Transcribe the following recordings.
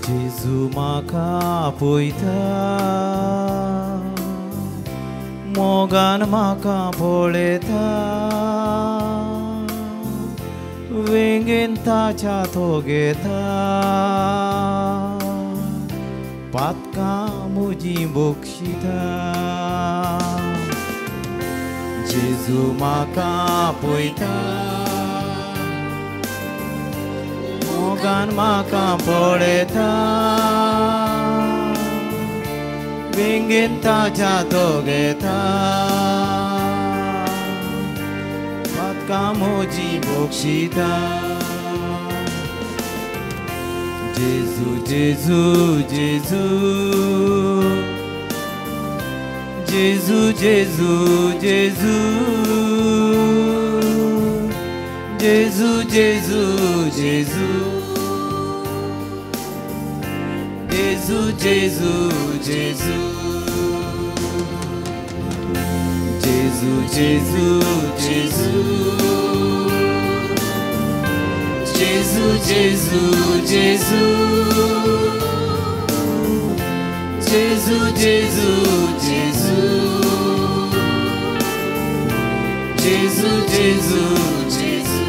Jesu maka poita Mogan maka poleta Wingen tacha togeta Patka muji bokshita Jesu maka poita Mogan maka poleta Wingen tacha togeta Patka muji bokshita Jesu, Jesu, Jesu Jesu, Jesu, Jesu Jesu, Jesu, Jesu Jesu, Jesu, Jesu Jesu, Jesu, Jesu Jesu, Jesu, Jesu Jesu, Jesu, Jesu Jesu, Jesu, Jesu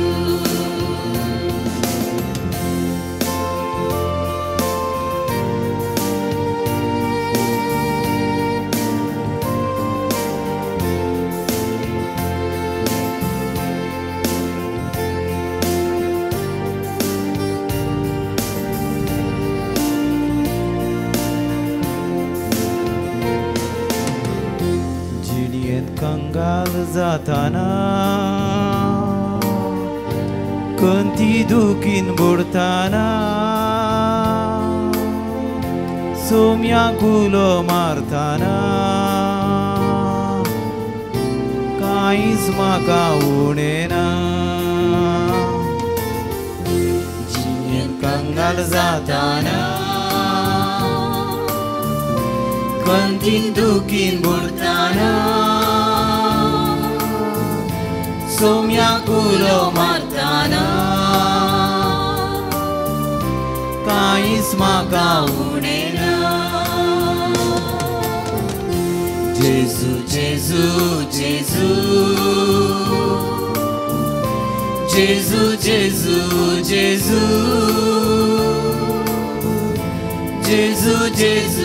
Kangal zatana Kanti dukin burtana Somya kulo martana Kais maka unena Jinyen kangal zatana Kanti dukin burtana Somya kulo martana Kais maka unena Jesu, Jesu, Jesu Jesu, Jesu, Jesu Jesu,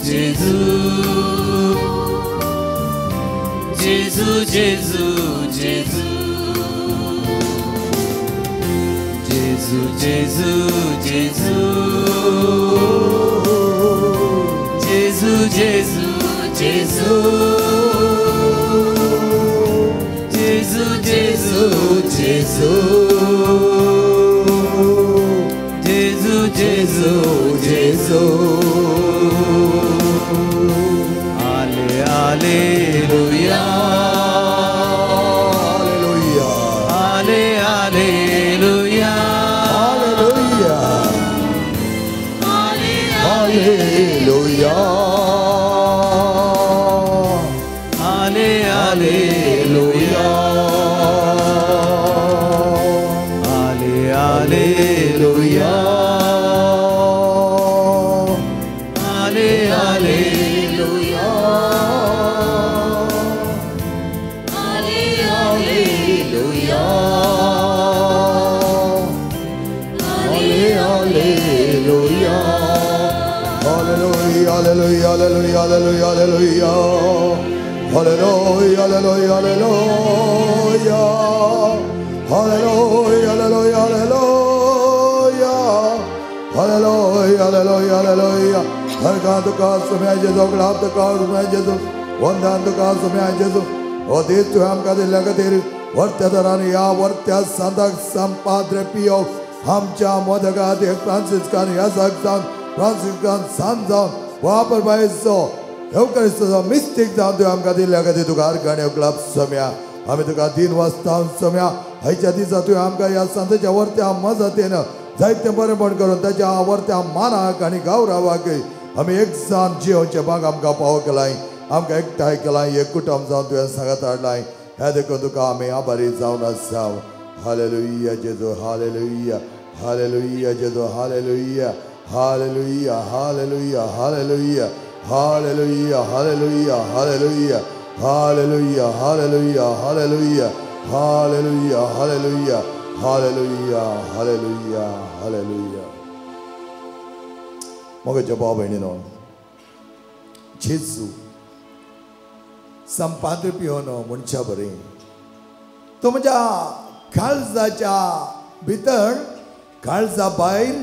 Jesu, Jesu Jesu, Jesu, Jesu Jesu, Jesu, Jesu Jesu, Jesu, Jesu Jesu, Jesu, Jesu Jesu, Jesu, Jesu Alleluia Alleluia Alleluia Alleluia Alleluia Hallelujah, hallelujah, hallelujah, hallelujah. Hallelujah, hallelujah, hallelujah. Hallelujah, hallelujah, hallelujah. Hallelujah, hallelujah, hallelujah. हर गांव तो काज समय जैसो गुलाब तो काज समय जैसो वंदन तो काज समय जैसो और देश तो हम का दिल लगा तेरे वर्त्य दरानी या वर्त्य संदक संपाद्र पियो हम चा मोदगा दे फ्रांसिस्कान या सकसान फ्रांसिस्कान सांजान वहाँ पर भाई so Eucharistia mystic down to Amgadi Lagadi to Gargani Club Samia, Amitukadin was town Samia, Haichadisa to Amgaya Santa Javarta Mazatena, Zaitemper Bongarontaja, Avarta Mana, Kani Gaura Waki, Ami Exan Geo Chabagam Kapakalai, Amgak Taikalai, Yakutam down to a Sagatar line, Hadekondukami, Abari Zauna Sao, Hallelujah, Jesu, Hallelujah, Hallelujah, Jesu, Hallelujah. Hallelujah, hallelujah, hallelujah, hallelujah, hallelujah, hallelujah, hallelujah, hallelujah, hallelujah, hallelujah, hallelujah, hallelujah, hallelujah, hallelujah. मग जवाब आहे no जेजू संपादक पिवनो मनशा बरें तो म्हज्या काळजाच्या भितर काळजा भायर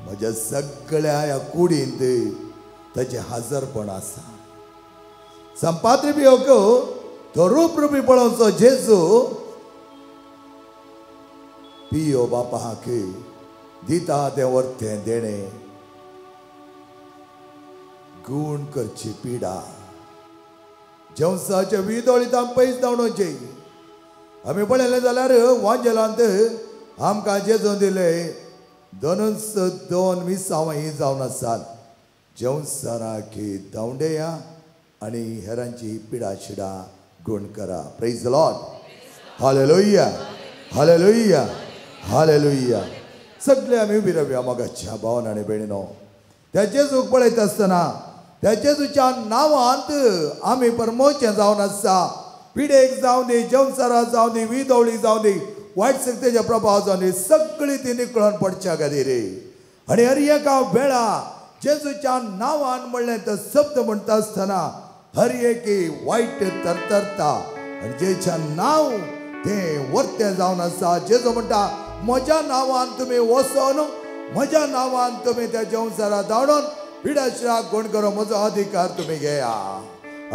म्हज्या सगळ्या ह्या कुडींत ताचें हजरपण आसा संपादक पिवक तो रूप रुपी पळोवचो जेजू पियो बापाक दिता तें वर्तें देणें गुण करची पिडा जेवसाच्या विदोळीत आमी पयस धांवणोवचे आमी पळयलें जाल्यार वांजेलांत आमकां जेजून दिलें 202 मिसांवां जावन आसात जेवसाराक धांवडेया आनी हेरांची पिडा शिडा गुण करा praise the Lord hallelujah hallelujah hallelujah सगळे आमी उबी रावया मोगाच्या भावन आनी भयणीनो त्या जेजूक पळयत आसतना त्या जेजूच्या नांवांत आमी परमोचें जावन आसा पिडेक जावं दी जेवसारा जावं दी विदोवळी जावं दी वायट शक्तीचे प्रभाव जावन दी सगळीं ती निकळून पडच्या खातीर आनी हर एका वेळा जेजूच्या नांवान म्हणलें तो शब्द म्हणटा आसतना हर एक वायट तरतरता आनी जेच्या नांव तें वर्तें जावन आसा जेजू म्हणटा म्हज्या नांवान तुमी वचोन म्हज्या नांवान तुमी त्या जेवसारा धांवडोन पिडाशिरा गुण करो म्हजो अधिकार तुमी घेया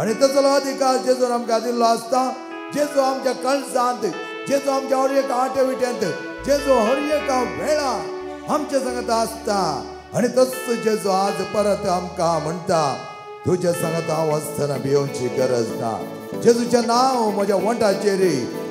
आनी तसलो अधिकार जेजून आमकां दिल्लो आसता जेजू आमच्या कळसांत जेजू आमच्या हर एका आटेविट्यांत जेजू हर एका वेळा आमचे सांगता आसता आनी तसो जेजू आज परत आमकां म्हणटा तुज्या सांगता हांव आसतना भियोवची गरज ना जेजूचें नांव म्हज्या वंटाचेर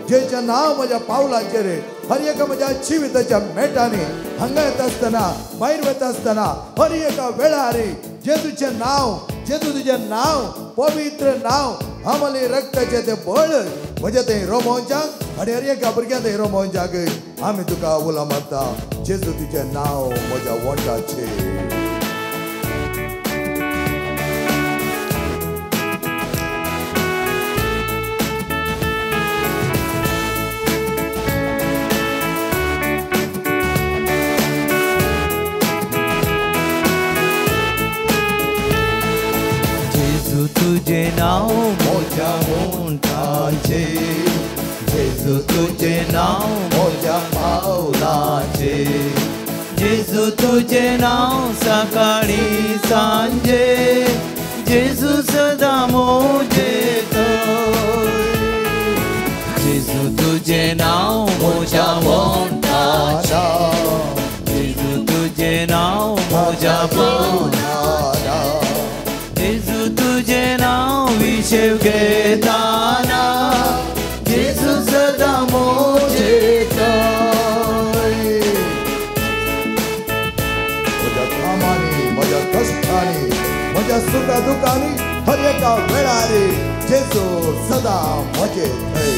जेचें नांव म्हज्या पावलांचेर हर एका म्हज्या जिविताच्या मेटांनी हांगा येता आसतना भायर वता आसतना हर एका वेळार जेजूचें नांव जेजू तुजें नांव पवित्र नांव आमले रक्ताचें तें बळ म्हज्या थंय रोमोवच्याक आनी हर एका भुरग्यां थंय रोमोवच्याक आमी तुका उलो मारता जेजू तुजें नांव म्हज्या वंटाचेर तुझे नाव मोजा वंटाचे जेजू तुझे नाव मोजा पावलाचे जेजू तुझे नाव सकाळी सांजे जेजू सदा मोजेत जेजू तुझे नाव मोजा वंटाचे जेजू तुझे नाव मोजा पावलाचे जेजू तुझे नाव विशेव घेताना जेजू सदा मोजेता म्हज्या कामांनी म्हज्या कश्टांनी म्हज्या सुखा दुखांनी हर एका वेळार जेजू सदा म्हजे थंय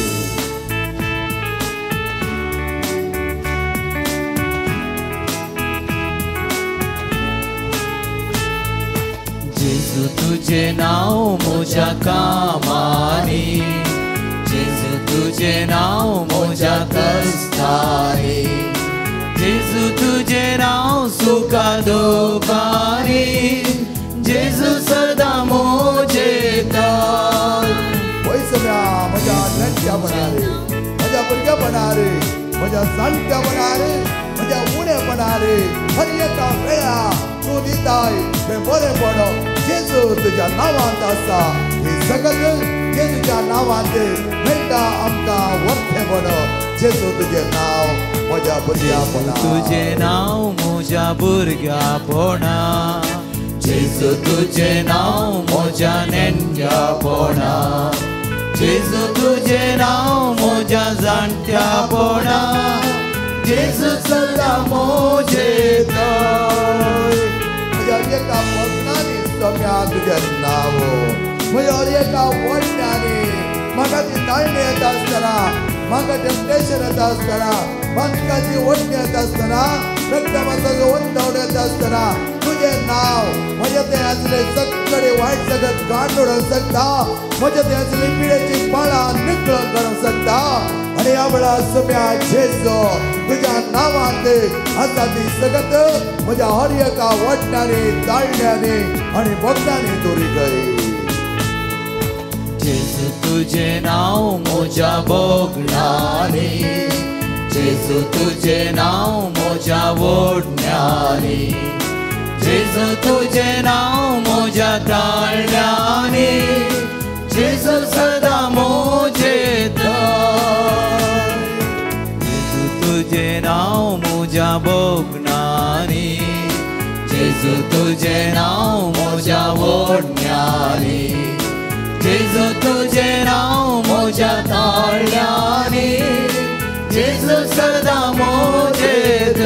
जेजू तुझे नाव म्हज्या कामांनी जेजू तुझे नाव म्हज्या कश्टांनी जेजू तुझे नाव सुखा दुखांनी जेजू सदा मोजेता वैसम्या म्हज्या नेट्यापणार म्हज्या भुरगेपणार म्हज्या जाणट्यापणार म्हज्या उणेपणार हर एका वेळा तूं दिताय तें बरेंपण जेजू तुज्या नांवांत आसा ही सगळें जेजूच्या नांवांत मेळटा आमकां वर्तेपण जेजू तुजें नांव म्हज्या भुरग्यापणा तुझे नाव म्हज्या भुरग्यापणा जेजू तुझे नाव म्हज्या नेण्ट्यापणा जेजू तुझे नाव म्हज्या जाणट्यापणा जेजू सदा मोजेता म्हज्या एका पसनांनी सोम्या तुजें नांव म्हज्या एका वडण्यांनी म्हाका ती ताळणी येता आसतना म्हाका टेम्पटेशन येता आसतना म्हाका ती वडणी येता आसतना रक्तमांसाचं वंदवण्यात असताना तुझे नाव माझ्या ते असले सगळे वाईट जगत काढून सकता माझ्या ते असले पिढ्याची पाळा निकळून करू सकता आणि यावेळा सम्या जेजो तुझ्या नावात असा ती सगत माझ्या हर एका वाटण्याने चालण्याने आणि बघण्याने दोरी गई जेजू तुझे नाव मोजा बोगणारे जेजू तुझे नाव मोजा ओढण्याने जेजू तुझे नाव मोजा ताळण्याने जेजू सदा मोजेत जेजू तुझे नाव मोजा बोगणारे जेजू तुझे नाव मोजा ओढण्याने जेजू तुझे नाव मोजा ताळल्याने जेजू सदा मोजेत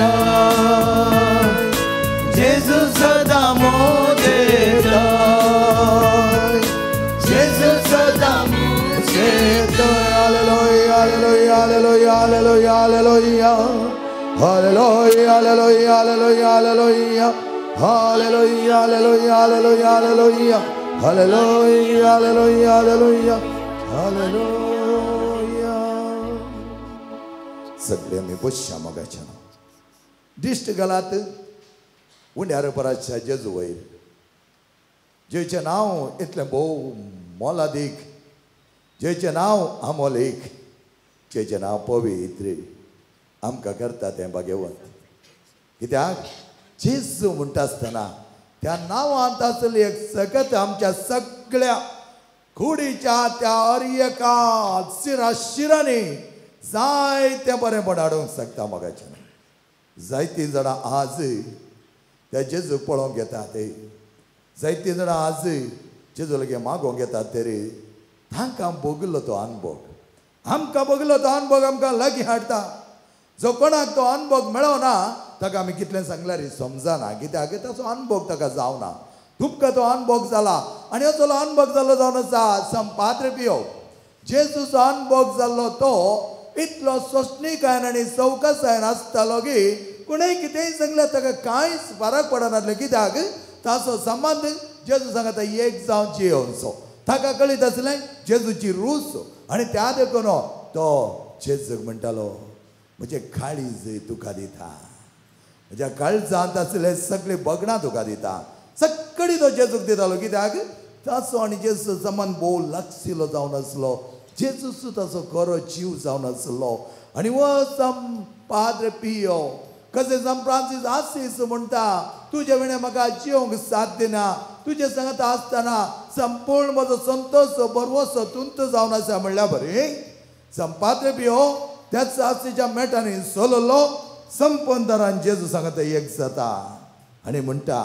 जेजू सदा मोजेत जेजू सदा मोजेत hallelujah hallelujah hallelujah hallelujah hallelujah hallelujah hallelujah hallelujah hallelujah hallelujah hallelujah Hallelujah, hallelujah, hallelujah, hallelujah. सगळे मी बसच्या मगाच्या दिष्ट गलात उंड्यार पराच्या जेजू वयर जेचे नाव इतले भोव मोलादीक जेचे नाव आमोलीक जेचे नाव पवित्र आमकां करता तें भाग्यवंत कित्याक जेजू म्हणटा आसतना त्या नावांत असली एक सकत आमच्या सगळ्या कुडीच्या त्या अर्यका शिराशिरांनी जायते बरेपण हाडूंक शकता मोगाचें जायतीं जाणां आज त्या जेजूक पळोवंक येतात जायतीं जाणां आज जेजू लागी मागोवंक येतात तरी तांकां भोगलो तो अनुभव आमकां भोगलो तो अनुभव आमकां लागीं हाडटा जो कोणाक तो अनुभव मेळोना ताका आमी कितलें सांगल्यार समजना कित्याक ताचो अनुभव ताका जावना तुमकां तो अनुभव जाला आनी असो अनुभव जाल्लो जावन आसा संपाद्र पियो जेजूचो अनुभव जाल्लो तो इतलो सोंसणीकायेन आनी चवकसायेन आसतालो की कोणेंय कितेंय सांगल्यार ताका कांयच फरक पडनासलें कित्याक ताचो संबंध जेजू सांगता एक जावन जियोवचो ताका कळीत आसलें जेजूची रूच आनी त्या देखून तो जेजूक म्हणटालो म्हजे काळीज तुका दिता म्हज्या काळजांत आसले सगळे बगणां तुका दिता सगळी तो जेजूक दितालो कित्याक ताचो आनी जेजू संबंध भोव लागशिल्लो जावन आसलो जेजूचो ताचो खरो जीव जावन आसलो आनी वो संपाद्र पियो कशें सान फ्रांसीस आसीस म्हणटा तुजे विणे म्हाका जियोंक साध्य ना तुजे सांगत आसतना संपूर्ण म्हजो संतोश बरवसो तुंत जावन आसा म्हणल्यार बरें संपाद्र पियो त्याच आसीच्या मेटांनी सोललो संपंदरान जेजू सांगता एक जाता आनी म्हणटा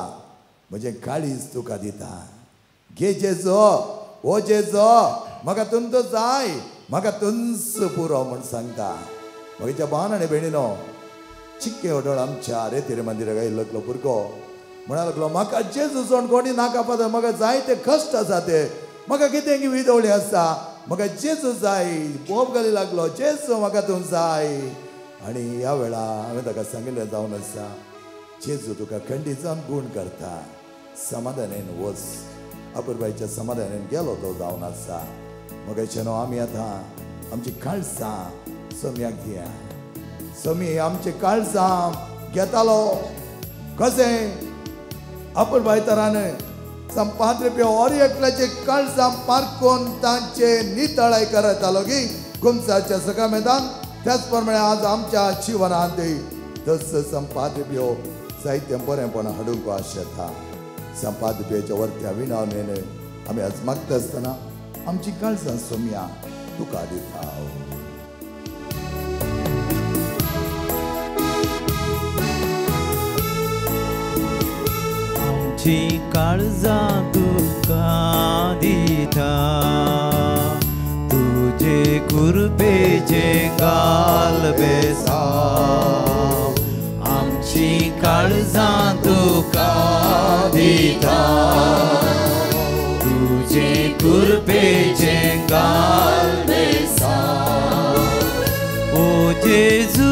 म्हजें काळीज तुका दिता घे जेजो ओ जेजो म्हाका तुंत जाय म्हाका तुंच पुरो म्हूण सांगता म्हज्या भावान आनी भयणीनो चिक्के ओडोळ आमच्या रेतीर मंदिराक आयिल्लो भुरगो म्हणा लागलो म्हाका जेजू सोड कोणी नाका पाता म्हाका जाय ते कश्ट आसा ते म्हाका कितें विदवळी आसा म्हाका जेजू जाय बोब घाली लागलो जेजू म्हाका तूं जाय आनी ह्या वेळा हांवें ताका सांगिल्लें जावन आसा जेजू तुका खंडीत जावन गूण करता समाधानान वच अपुरबाईच्या समाधानान गेलो तो जावन आसा मगाच्यान आमी आतां आमची काळजां सम्याक दिया समी आमचे काळजां घेतालो कशें अपुरबाई तरान संपाद्र पियो और एकल्याचे काळजां पारकोन तांचे नितळाय करतालो की गुमसाच्या सकामेदान त्याच प्रमाणे आज आमच्या जिवनांत तस संपाद्र पियो जायते बरेपण हाडूंक आशेता संपाद्र पियोच्या वर्त्या विनवणेन आमी आज मागता आसतना आमची काळजां सोम्या तुका दिता आमची काळजां तुका दिता तुझे कृपेचे गालबेसा आमची काळजां तुका दिता तुझे कृपेचे गालबेसा ओ जेजू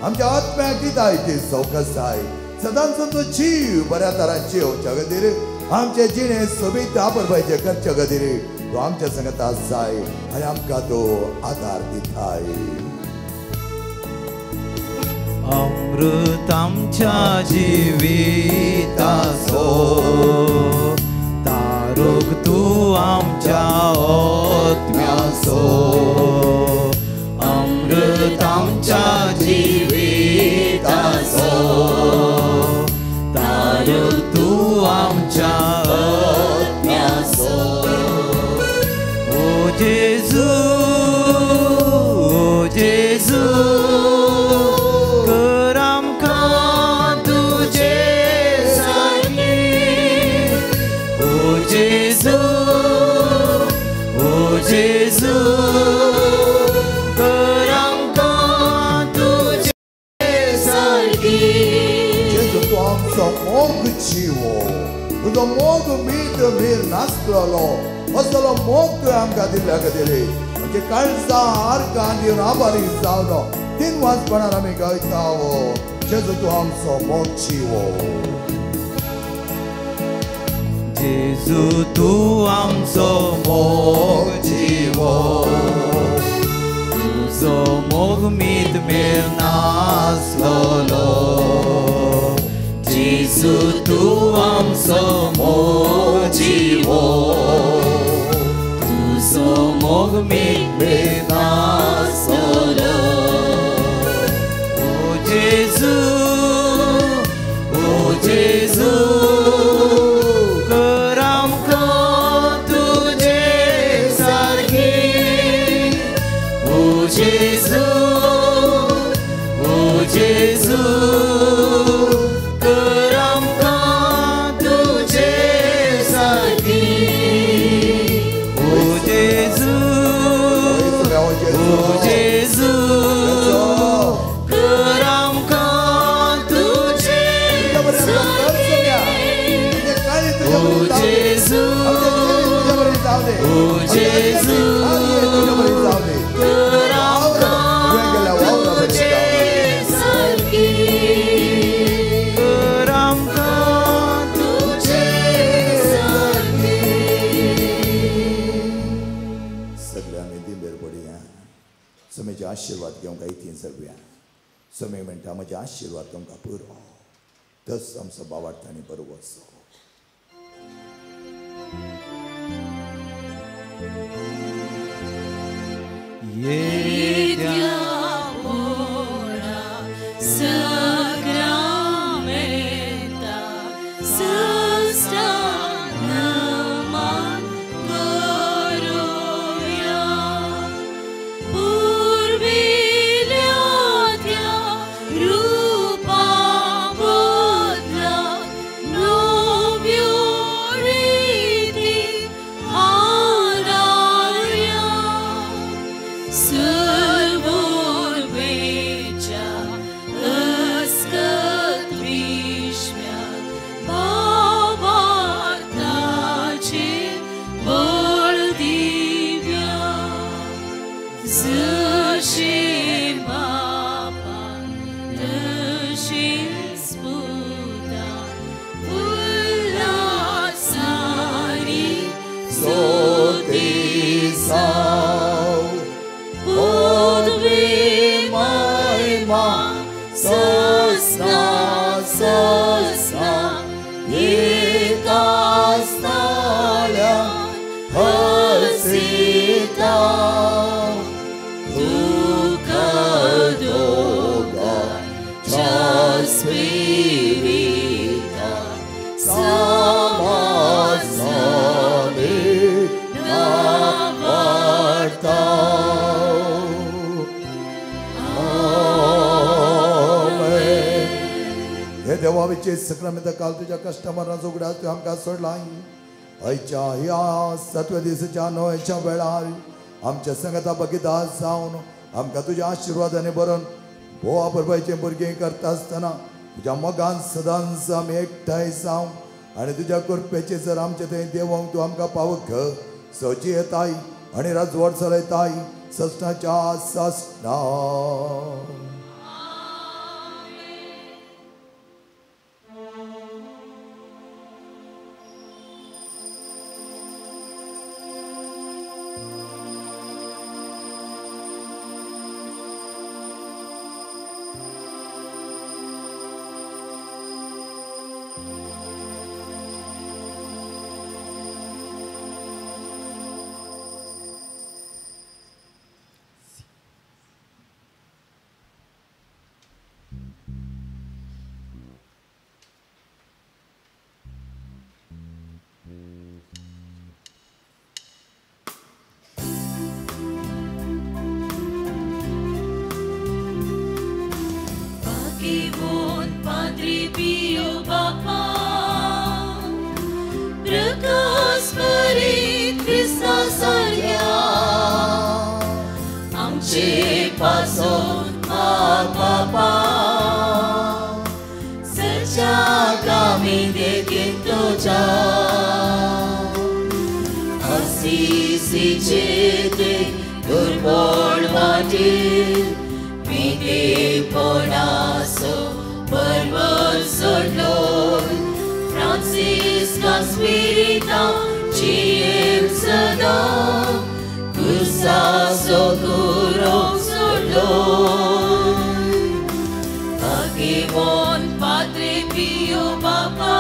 आमच्या आत्म्याक दिताय ती सौकसाय सदांच तो जीव बऱ्या तरांची येवच्या खातीर आमचे जिणे सोबीत परबायचे करचे खातीर तो आमच्या संगत आसाय आनी आमकां तो आदार दिताय अमृत आमच्या जिविताचो तारूक तूं आमच्या आत्म्याचो अमृत आमच्या जिविताचो तारूक तूं आमच्या आत्म्याचो ओ जेजू ओ जेजू Jesu, kerangka tuje sargi. Jesu tu amsa mog jiwo, tu mog mit mir nastralo, asalo mog tu amka dilla kadile. Ke kalsa har kandi nabari sauno, tin was panara me gaitao. Jesu tu amsa mog jiwo. Jesu tu amso mog jiwo, tu so mog mit mir naslolo. Jesu tu amso mog jiwo, tu so mog mit mir naslolo. Oh Jesu, oh Jesu. Jesu, oh Jesu, kerangka tuje sargi. Oh Jesu, oh Jesu, kerangka tuje sargi. Oh Jesu, oh Jesu. समय आशीर्वाद घेऊन काही 300 रुपया समय मिनटां म्हजे आशीर्वाद तुमकां पुरो तस आमचो भावार्थांनी बरोबर आसो देवाचे संक्रमित काल तुझ्या कस्टमरांचो उगडास तू आमकां सोडलाय आयच्या ह्या 7व्या दिसाच्या नोयच्या वेळार आमच्या संगता बगिता जावन आमकां तुज्या आशिर्वादाने बरोवन भोवा परबायचे भुरगें करता आसतना तुज्या मोगान सदांच आमी एकठांय जावन आनी तुज्या कृपेचे जर आमचे थंय देवोंक तूं आमकां पावक सची येताय आनी राजवट चलयताय सस्नाच्या सस्ना Padre Pio Bapa, प्रकाश परित ख्रिस्ता सारख्या आमचे पासून बापा सच्चा कामी देखील तुझ्या असीसीचे ते दुर्बळ वाटेल मी ते पोनासो पर्वत सोडलो Francisca Spirita Ciem Sada Kusa Sokuro Sodoi Pagimon Padre Pio Bapa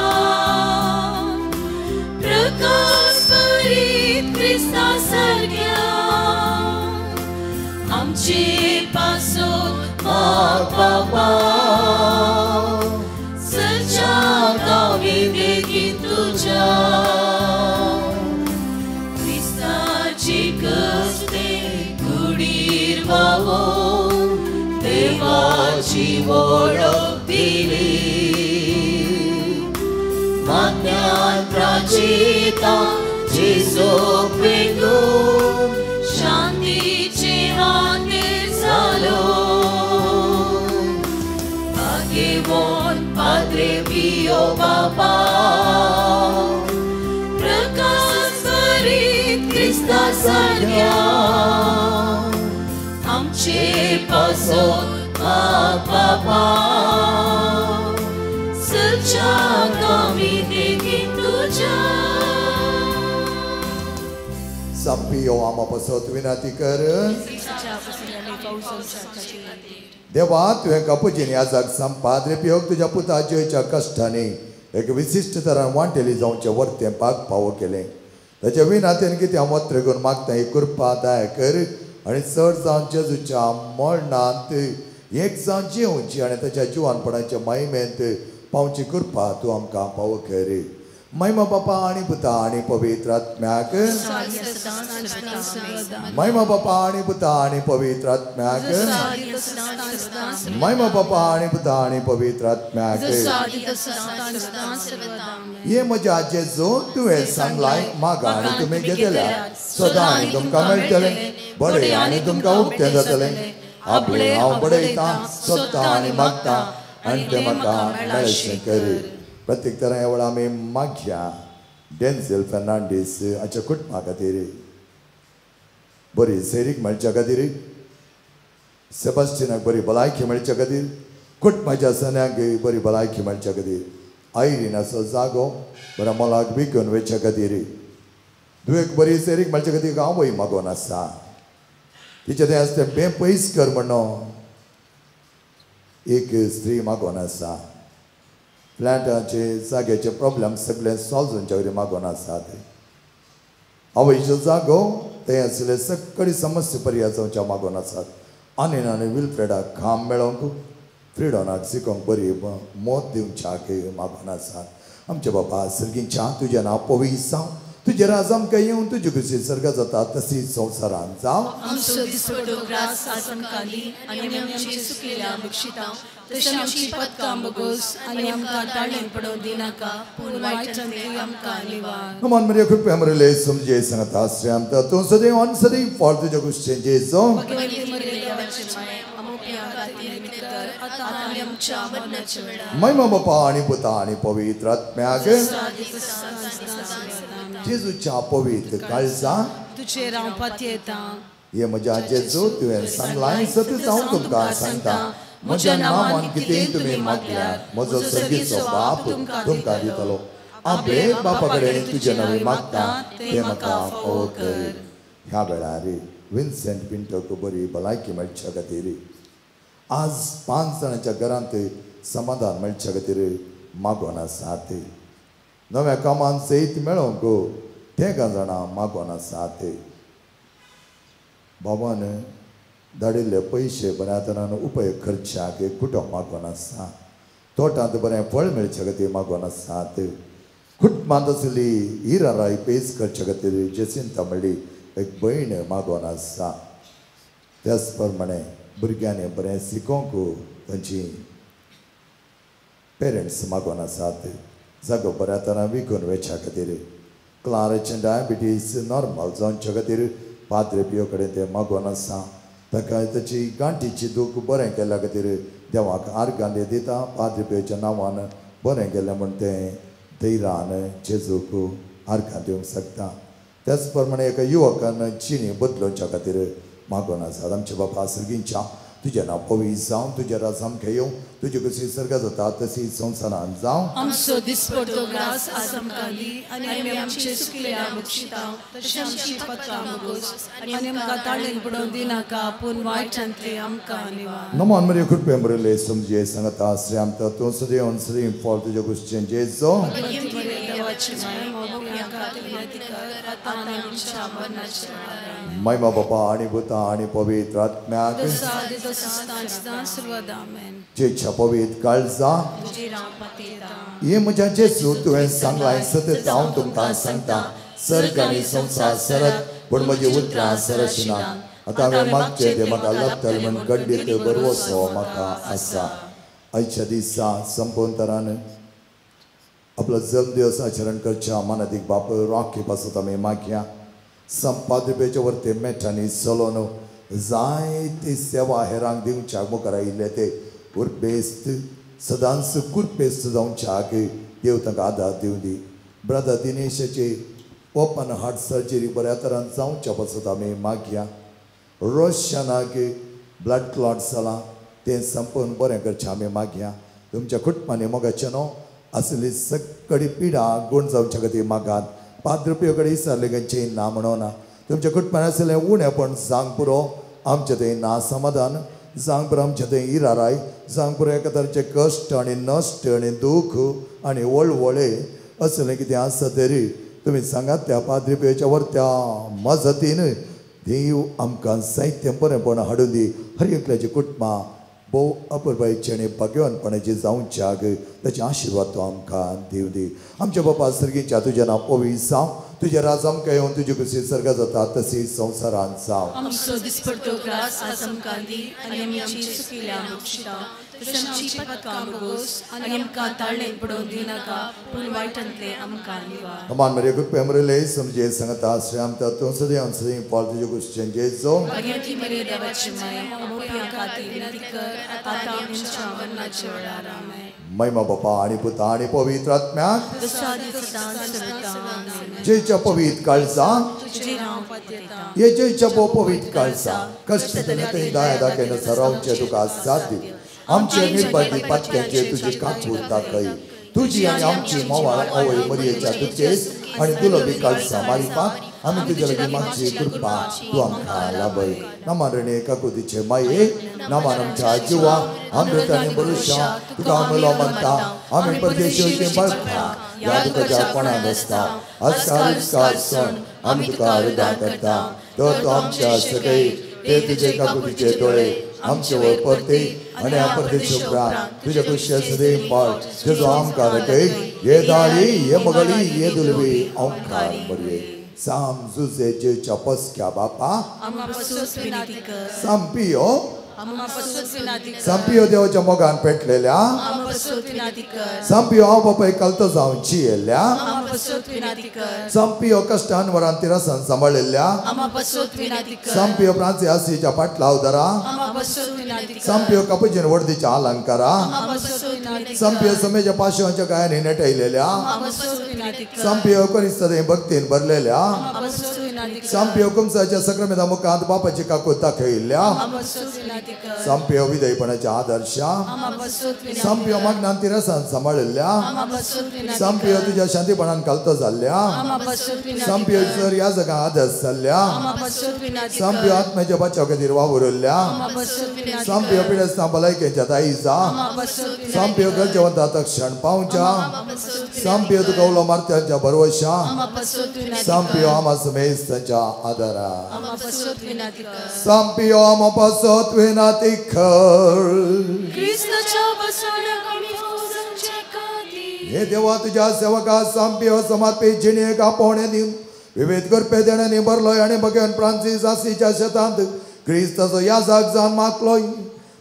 Prakash Parit Krista Sargya Amche Pasot Bapa सच्चा गावी देखील तुझ्या ख्रिस्ताची कष्टे कुडीर वाहून देवाची ओळख दिली माज्ञान प्राचिता जेसो पेटून शांतीचे वांदे झालो Padre Pio Bapa प्रकाश परित ख्रिस्ता सारख्या आमचे पासून बापा सच्चा कामी देखील तुझ्या Sapio ama pasot winati कर देवा तुवें कापुजीन ह्या जागसाम पाद्रे पियोक तुज्या पुताच्या कश्टांनी एक विशिश्ट तरान वांटेली जावचे वर्तेंपाक फावो केलें ताच्या विनातेन कितें हांव वत्र करून मागता ही कृपा दया कर आनी चड जावन जेजूच्या मरणांत एक जावन जिवची आनी ताच्या जिवानपणाच्या महिमेंत पावची कृपा तूं आमकां फावो कर महिमा बापा आनी पुता आनी पवित्र आत्म्याक महिमा बापा आनी पुता आनी पवित्र आत्म्याक महिमा बापा आनी पुता आनी पवित्र आत्म्याक ये म्हज्या जेजू तुवें सांगलाय मागा आनी तुमी घेतल्या सदां आनी तुमकां मेळटलें बरें आनी तुमकां उक्तें जातलें आपलें हांव बडयतां सोदतां आनी मागतां आनी तें म्हाका मेळचें कर प्रत्येक तरह एवढा आम्ही मागया डेन्झेल फर्नांडीस हाच्या कुटुंबा खातीर बरी सेरीक मेळच्या खातीर सेबास्टिनाक बरी भलायकी मेळच्या खातीर कुटुंबाच्या सन्यांक बरी भलायकी मेळच्या खातीर आयरीनाचो जागो बऱ्या मोलाक विकून वयच्या खातीर तुवें बरी सेरीक मेळच्या खातीर हांवूय मागोन आसा तिचे तें आसता बेपयस कर म्हणून एक स्त्री मागोन आसा फ्लॅटाचे जाग्याचे प्रॉब्लेम सगळे सॉल्व जावचे वरी मागोन आसात आवयचो जागो ते आसले सगळी समस्या पर्याय जावच्या मागोन आसात आनी आनी विलफ्रेडाक काम मेळोंक फ्रिडोनाक शिकोंक बरी मोत दिवच्याक मागोन आसात आमचे बाबा सर्गीच्या तुजें नांव पवित्र जावं तुजे राज आमकां येवन तुजी खुशी सर्ग जाता तशीच संवसारांत जावं आमचो दिसपटो ग्रास आसनकाली आनी आमची सुकलेल्या अपेक्षिता तशी आमची पदकां बगोस आनी आमकां ताळें पडोवं दिनाका पूण वायटांतली आमकां निवार नमन मरिया कृपया मरले समजे सांगता श्रेयाम तूं सदैव अन सदैव फॉर तुज्या कुश्चें जेजो महिमा बापा आनी पुता आनी पवित्र आत्म्याक जेजूच्या पवित्र काळजा तुजेर हांव पातयेता ये म्हज्या जेजू तुवें सांगलां सतत हांव तुमकां सांगता म्हज्या नांवान कितेंय तुमी मागल्यार म्हजो सर्गीचो बाप तुमकां दितलो आपले बापा कडेन तुजें नवें मागता तें म्हाका फावो कर ह्या वेळार विन्सेंट पिंटोक बरी भलायकी मेळच्या खातीर आज 5 जाणांच्या घरांत समाधान मेळच्या खातीर मागोन आसात नव्या कामान सयत मेळोंक तेगा जाणां मागोन आसात बाबान धाडिल्ले पयशे बऱ्या तरान उपयोग खर्चाक कुटुंब मागोन आसा तोटांत बरें फळ मेळचे खातीर मागोन आसात कुटुंबांत आसली हिराराय पेस करचे खातीर जेसिंता म्हणली एक भयण मागोन आसा त्याच प्रमाणे भुरग्यांनी बरें शिकोवंक तांची पेरेंट्स मागोन आसात जागो बऱ्या तरां विकून वेच्या खातीर क्लाराचें डायबिटीज नॉर्मल जावचे खातीर पाद्रे पियो कडेन ते मागोन आसा ताका ताची गांठीची दूख बरें केल्या खातीर देवाक आर्गांडे दिता पाद्रे पियोच्या नांवान बरें केलें म्हण तें धैर्यान जेजूक आर्गां दिवंक शकता त्याच प्रमाणे एका युवकान जिणी बदलोवच्या खातीर मागोन आसात आमचे बापा सर्गींच्या तुझे नांव पवित्र जावं तुजे राज आमकां येवं तुजी कशी सर्गा जाता तशी संवसारांत जावं आमचो दिसपडटो ग्रास आज आमकां दी आनी आमचे सुकिल्ल्या बक्षिता तशें आमची पत्कां मागोस आनी आमकां ताळेन पडोवन दिनाका पूण वायटांतले आमकां निवार नमन मरे खुरपे मरेले समजे सांगता श्रेम तूं सदैव श्री फॉल तुजे कुश्चें जेजो देवाची महिमा बापा आणि भूता आणि पवित्र आत्म्याक जेच्या पवित्र काळजा ये म्हज्या जेजू तुवें सांगलां सतत हांव तुमकां सांगता सर्ग आनी संवसार सरत पूण म्हजी उतरां सरशिनात आतां हांवें मागचें तें म्हाका लभतलें म्हण गड्डीत बरवसो म्हाका आसा आयच्या दिसा संपूर्ण तरान आपलो जल्मदिवस आचरण करच्या मानादीक बाप रॉकी पासत आमी मागया संपादपेच्या वरते मेठांनी चलोवन जायती सेवा हेरांक दिवच्याक मुखार आयिल्ले ते उर्बेस्त सदांच कुर्बेस्त जावच्याक देव तांकां आदार दिवं दी ब्रदर दिनेशाची ओपन हार्ट सर्जरी बऱ्या तरान जावच्या पासत आमी मागया रोशनाक ब्लड क्लॉट जालां तें संपूर्ण बरें करचें आमी मागया तुमच्या कुटुंबांनी मोगाचें न्हू असली सगळी पिडा गुण जावच्या खातीर मागात पाद्र पियो कडेन विचारले खंयचेंय ना म्हणोना तुमच्या कुटुंबान आसलें उणेपण सांग पुरो आमचें थंय ना समाधान सांग पुरो आमचें थंय इराराय सांग पुरो एका तरेचे कश्ट आनी नश्ट आनी दूख आनी वळवळे असलें कितें आसा तरी तुमी सांगात त्या पाद्री पियोच्या वर्त्या मजतीन देव आमकां साहित्य बरेंपण हाडून दी हर एकल्याची कुटुंबां भोव अपुरबायेची आनी भाग्यवानपणाची जावच्याक ताचे आशिर्वाद तो आमकां दिव दी आमच्या बापा सर्गीच्या तुजें नांव पवित्र जावं तुजे राज आमकां येवन तुजी कशी सर्गा जाता तशी संवसारांत जावं आमचो दिसपडटो ग्रास आज आमकां दी आनी आमची सुकिल्ल्या बक्षिता तशें आमची पत्कां मागोस आनी आमकां ताळेन पडोवन दिनाका पूण वायटांतले आमकां निवार अमान मरे कृपे मरेले समजे सांगता श्रेम तूं सदैव श्री फॉल तुजे कुश्चें जेजो भगवती मरे देवाची माय मोठ्या खातीर विनंती कर आतां आमच्या मरणाचे वेळार आमेन महिमा बापा आणि पुता आणि पवित्र आत्म्याक जेच्या पवित्र काळजा ये जेच्या पवित्र काळजा कष्ट ते दाया दाखयन सरावचे तुका साथ दी आमचे निर्बंधी पत्त्यांचे तुझी कापूर दाखय तुझी आणि आमची मोवाळ आवय मरियेच्या दुखेस आणि दुलभी काळजा मारिपाक आमी तुजे लागीं मागची कृपा तूं आमकां लाभय नमान रणे काकुतीचे माये नमान आमच्या जिवा अमृत आनी भरोशा तुका आमलो म्हणटा आमी परदेशी वयचे बळटा या तुकाच्या कोणाक आसता आजकाल सण आमी तुका हृदय करता तर तूं आमच्या सगळे ते तुजे काकुतीचे दोळे आमचे वर परते आनी परदेशी उपरांत तुजे कुशे सदैव पाळ तुजो आमकां रकय ये दाळी ये मगळी ये दुलभी ओंकार मरये साम जुजे जेच्या पस्क्या बापा संपियो संपियो देवाच्या मोगान पेटलेल्या संपियो हांव बापाय कलतो जावन जियेल्ल्या संपियो कश्टान वरान तिरासान सांबाळिल्ल्या संपियो प्रांती आसीच्या पाटला उदरा संपियो कपजीन वर्दीच्या अलंकारा संपियो समेच्या पाशवांच्या गायांनी नेटयलेल्या संपियो करिस्तदें भक्तीन भरलेल्या संपियो कुमसाच्या सक्रामेदा मुखांत बापाची काकूत दाखयिल्ल्या संपियो विधेयपणाच्या आदर्शा संपियो मागनान तिरासान सांबाळिल्ल्या संपियो तुझ्या शांतीपणान कलतो जाल्ल्या संपियो जर ह्या जगां आदर्श जाल्ल्या संपियो आत्म्याच्या बचाव खातीर वावुरल्या संपियो पिडेस्तां भलायकेच्या दायजा संपियो गरजेवंता क्षण पावच्या संपियो तुका उलो मारत्यांच्या भरवशा संपियो आमा समेस्तांच्या आदारा संपियो आमा पासत विनाती कर हे देवा तुझ्या सेवका संपियो समर्पित जिणे कापोवणे दिवन विविध करपे देण्यानी भरलोय आनी भगवान फ्रांसीस आसीच्या शेतांत क्रिस्ताचो याजाक जावन मागलोय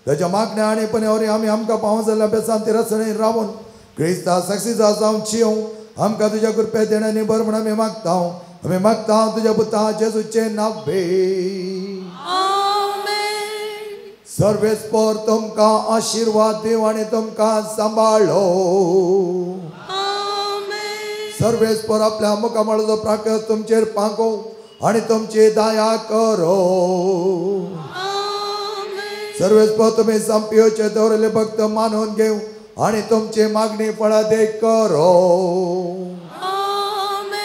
ताच्या मागण्या आनी पण्यावरी आमी आमकां पावूं जाल्ल्या बेसान ती रचणेन रावून क्रिस्ता सक्सेसा जाऊन चिव आमकां तुज्या कृपे देण्यानी बर म्हण आमी मागता तुज्या पुता जेजूचे नावे सर्वेस्पर तुमकां आशीर्वाद दिव आनी तुमकां सांबाळो सर्वेस्पर आपल्या मुखामळाचो प्राकस तुमचेर पांको आनी तुमची दया करो सर्वेस्पर तुमी संपियोचे दवरले भक्त मानून घेव आनी तुमची मागणी फळादे करो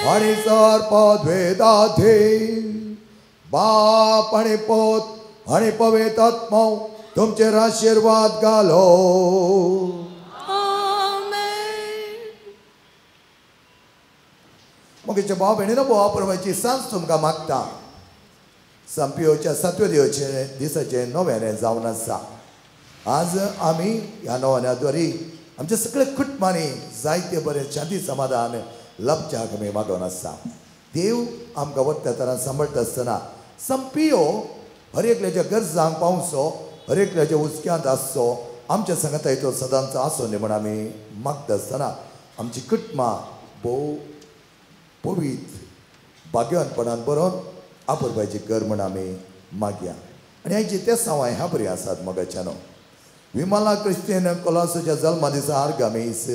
आनी सर्पद वेदाधे बाप आनी पोत आनी पवित्र आत्मा तुमचेर आशीर्वाद घालो मगीचे भाव भयणीनो बोवा परवाची सांज तुमकां मागता संपियोच्या 7व्या दिसाचे नव्याने जावन आसा आज आमी ह्या नव्याद्वारी आमचे सगळे कुटुंबांनी जायते बरे शांती समाधान लबच्याक आमी मागोवन आसा देव आमकां वरतना सांबाळटा आसतना संपियो हर एकल्याच्या गरजांक पावसो हर एकल्याच्या उचक्यांत आसचो आमच्या संगतायेचो सदांचो आसो न्ही म्हण आमी मागता आसतना आमची कुटुंबां भोव पवित्र भाग्यवानपणान बरोवन आपुरबायची कर म्हण आमी मागया आनी आयची ते सांवाय ह्या बरी आसात मोगाच्यानो विमला क्रिस्तीन कोलासोच्या जल्मा दिसा आर्गामीस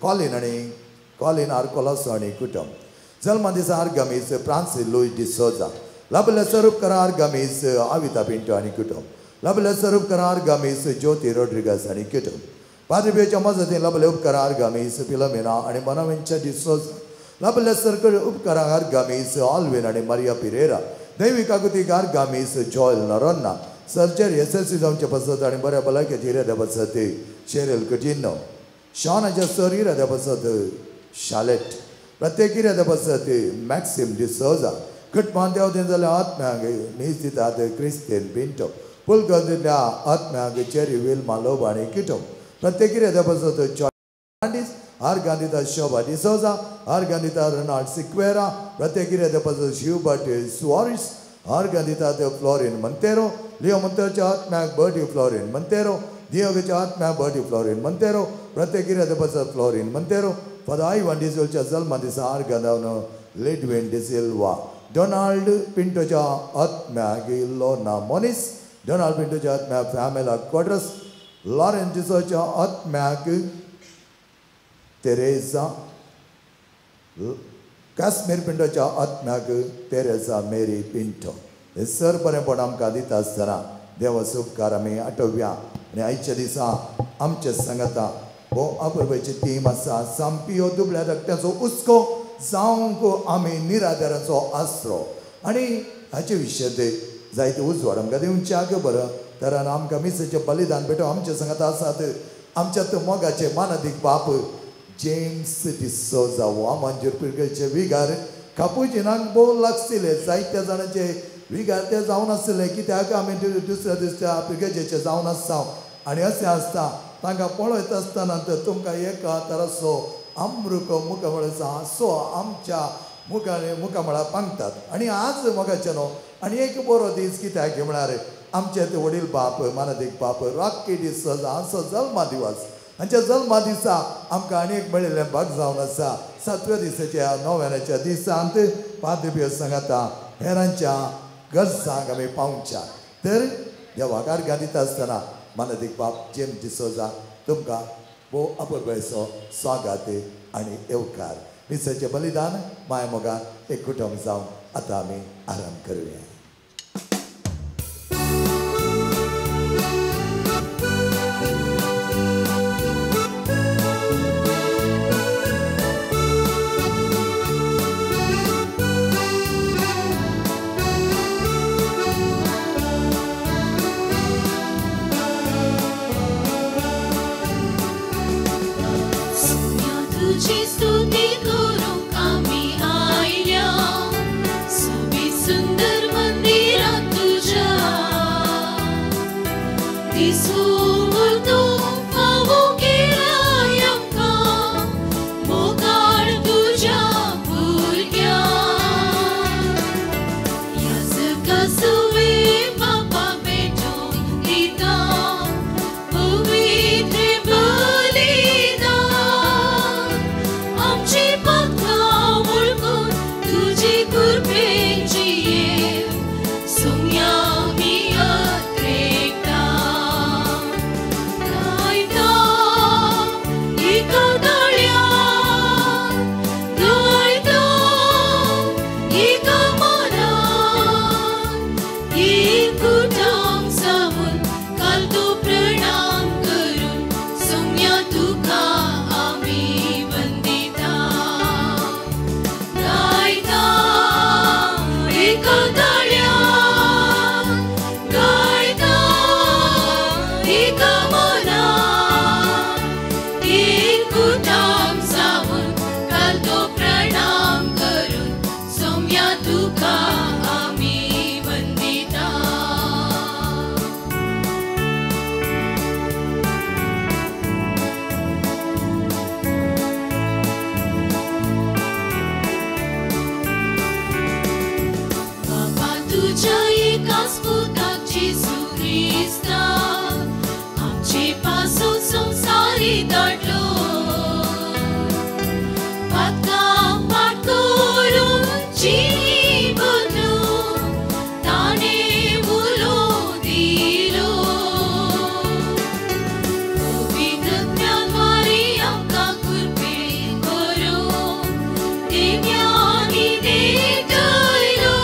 कॉलिन आर कोलासो आनी कुटुंब जल्मा दिसा आर्गामीस फ्रांसीस लुईस डिसोजा लबले स्वरूपकार आर्गामीस आविता पिंटो आनी कुटुंब लबले स्वरूपकार आर्गामीस ज्योती रोड्रिगस आनी कुटुंब पाद्रिबेच्या मजतीन लबले उपकार आर्गामीस फिलोमेना आनी बोनावेंच्या डिसोजा लबले सरकार उपकार आर्गामीस ऑल्विन आनी मारिया पिरेरा दैविक आगुतीक आर्गामीस जॉयल नरोन्ना सर्जरी एसएलसी जावचे पसत आनी बऱ्या भलायकेची इराद्या पसत शेरेल कटिनो शॉनाच्या सर इराद्या पसत शालेट प्रत्येक इराद्या पसत मॅक्सिम डिसोजा कुटुंबान देंवते जाल्यार आत्म्याक नीज दितात क्रिस्तीन पिंटो पुलकर दिल्या आत्म्याक चेरी विल्मा लोबा आनी कुटुंब प्रत्येक इराद्या पसत जॉय आर्गांदिता शोभा डिसोजा आर्गांदिता रोनाल्ड सिक्वेरा प्रत्येक इराद्या पसत शिवबर्ट सुआरिस आर्गांदिता फ्लोरिन मंतेरो लिओ मंतेरोच्या आत्म्याक बर्टी फ्लोरिन मंतेरो दियोगच्या आत्म्याक बर्टी फ्लोरिन मंतेरो प्रत्येक इराद्या पसत फ्लोरिन मंतेरो फादर आयवान डिसोलच्या जल्मा दिसा आर्गांदावन लेडविन डिसिल्वा डोनाल्ड पिंटोच्या आत्म्याक लोना मोनिस डोनाल्ड पिंटोच्या आत्म्याक फॅमेला क्वाड्रस लॉरेन्स डिसोच्या आत्म्याक तेरेसा काश्मीर पिंटोच्या आत्म्याक तेरेसा मेरी पिंटो हे सर बरेपण आमकां दिता आसतना देवाचो उपकार आमी आठवया आनी आयच्या दिसा आमचे सांगता हो आपुरबायची टीम आसा संपियो दुबळ्या रक्त्याचो उस्को जावंक आमी निराधाराचो आसरो आनी हाचे विशय जायते उजवाड आमकां दिवच्याक बरं कारण आमकां मिसेचें बलिदान भेटो आमचे सांगता आसात आमच्यात मोगाचे मानदीक बाप जेम्स डिसोजा वा मंजूर पिरगेचे विगार कापुजिनाक भोव लागशिल्ले जायत्या जाणांचे विगार ते जावन आसले कित्याक आमी दुसऱ्या पिरगेचे जावन आसा आनी अशें आसता तांकां पळयत आसतना तुमकां एका तरासो अमृको मुखामळाचो सो आमच्या मुखामळा पांगतात आनी आज मोगाचे न्हू आनी एक बरो दीस कित्याक म्हळ्यार आमचे ते वडील बाप मानदीक बाप रॉकी डिसोजा हांचो जल्मा दिवस हांच्या जल्मा दिसा आमकां आनी एक मेळिल्लें भाग जावन आसा 7व्या दिसाच्या नव्याच्या दिसांत पाद्रिबेज सांगता हेरांच्या गरजांक आमी पावच्या तर देवाक आर्गां दिता आसतना मानदीक बाप जेम्स डिसोजा तुमकां भोव आपुरबायचो स्वागत आनी येवकार मिसेचें बलिदान माय मोगान एक कुटुंब जावन आतां आमी आराम करुया Believe एकूटाम जाऊन घालतो प्रणाम करून सौम्या तुका आम्ही वंदिता. बाबा तुझ्या एकाच पुताक जेजू ख्रिस्ता आमचे पासून संसारी धाडलो. पातकां पाठ करून जिणी बदलून ताणें उलो दिलो. पवित्र ज्ञानवारी आमकां कृपेन करून देव्यांनी देतलो.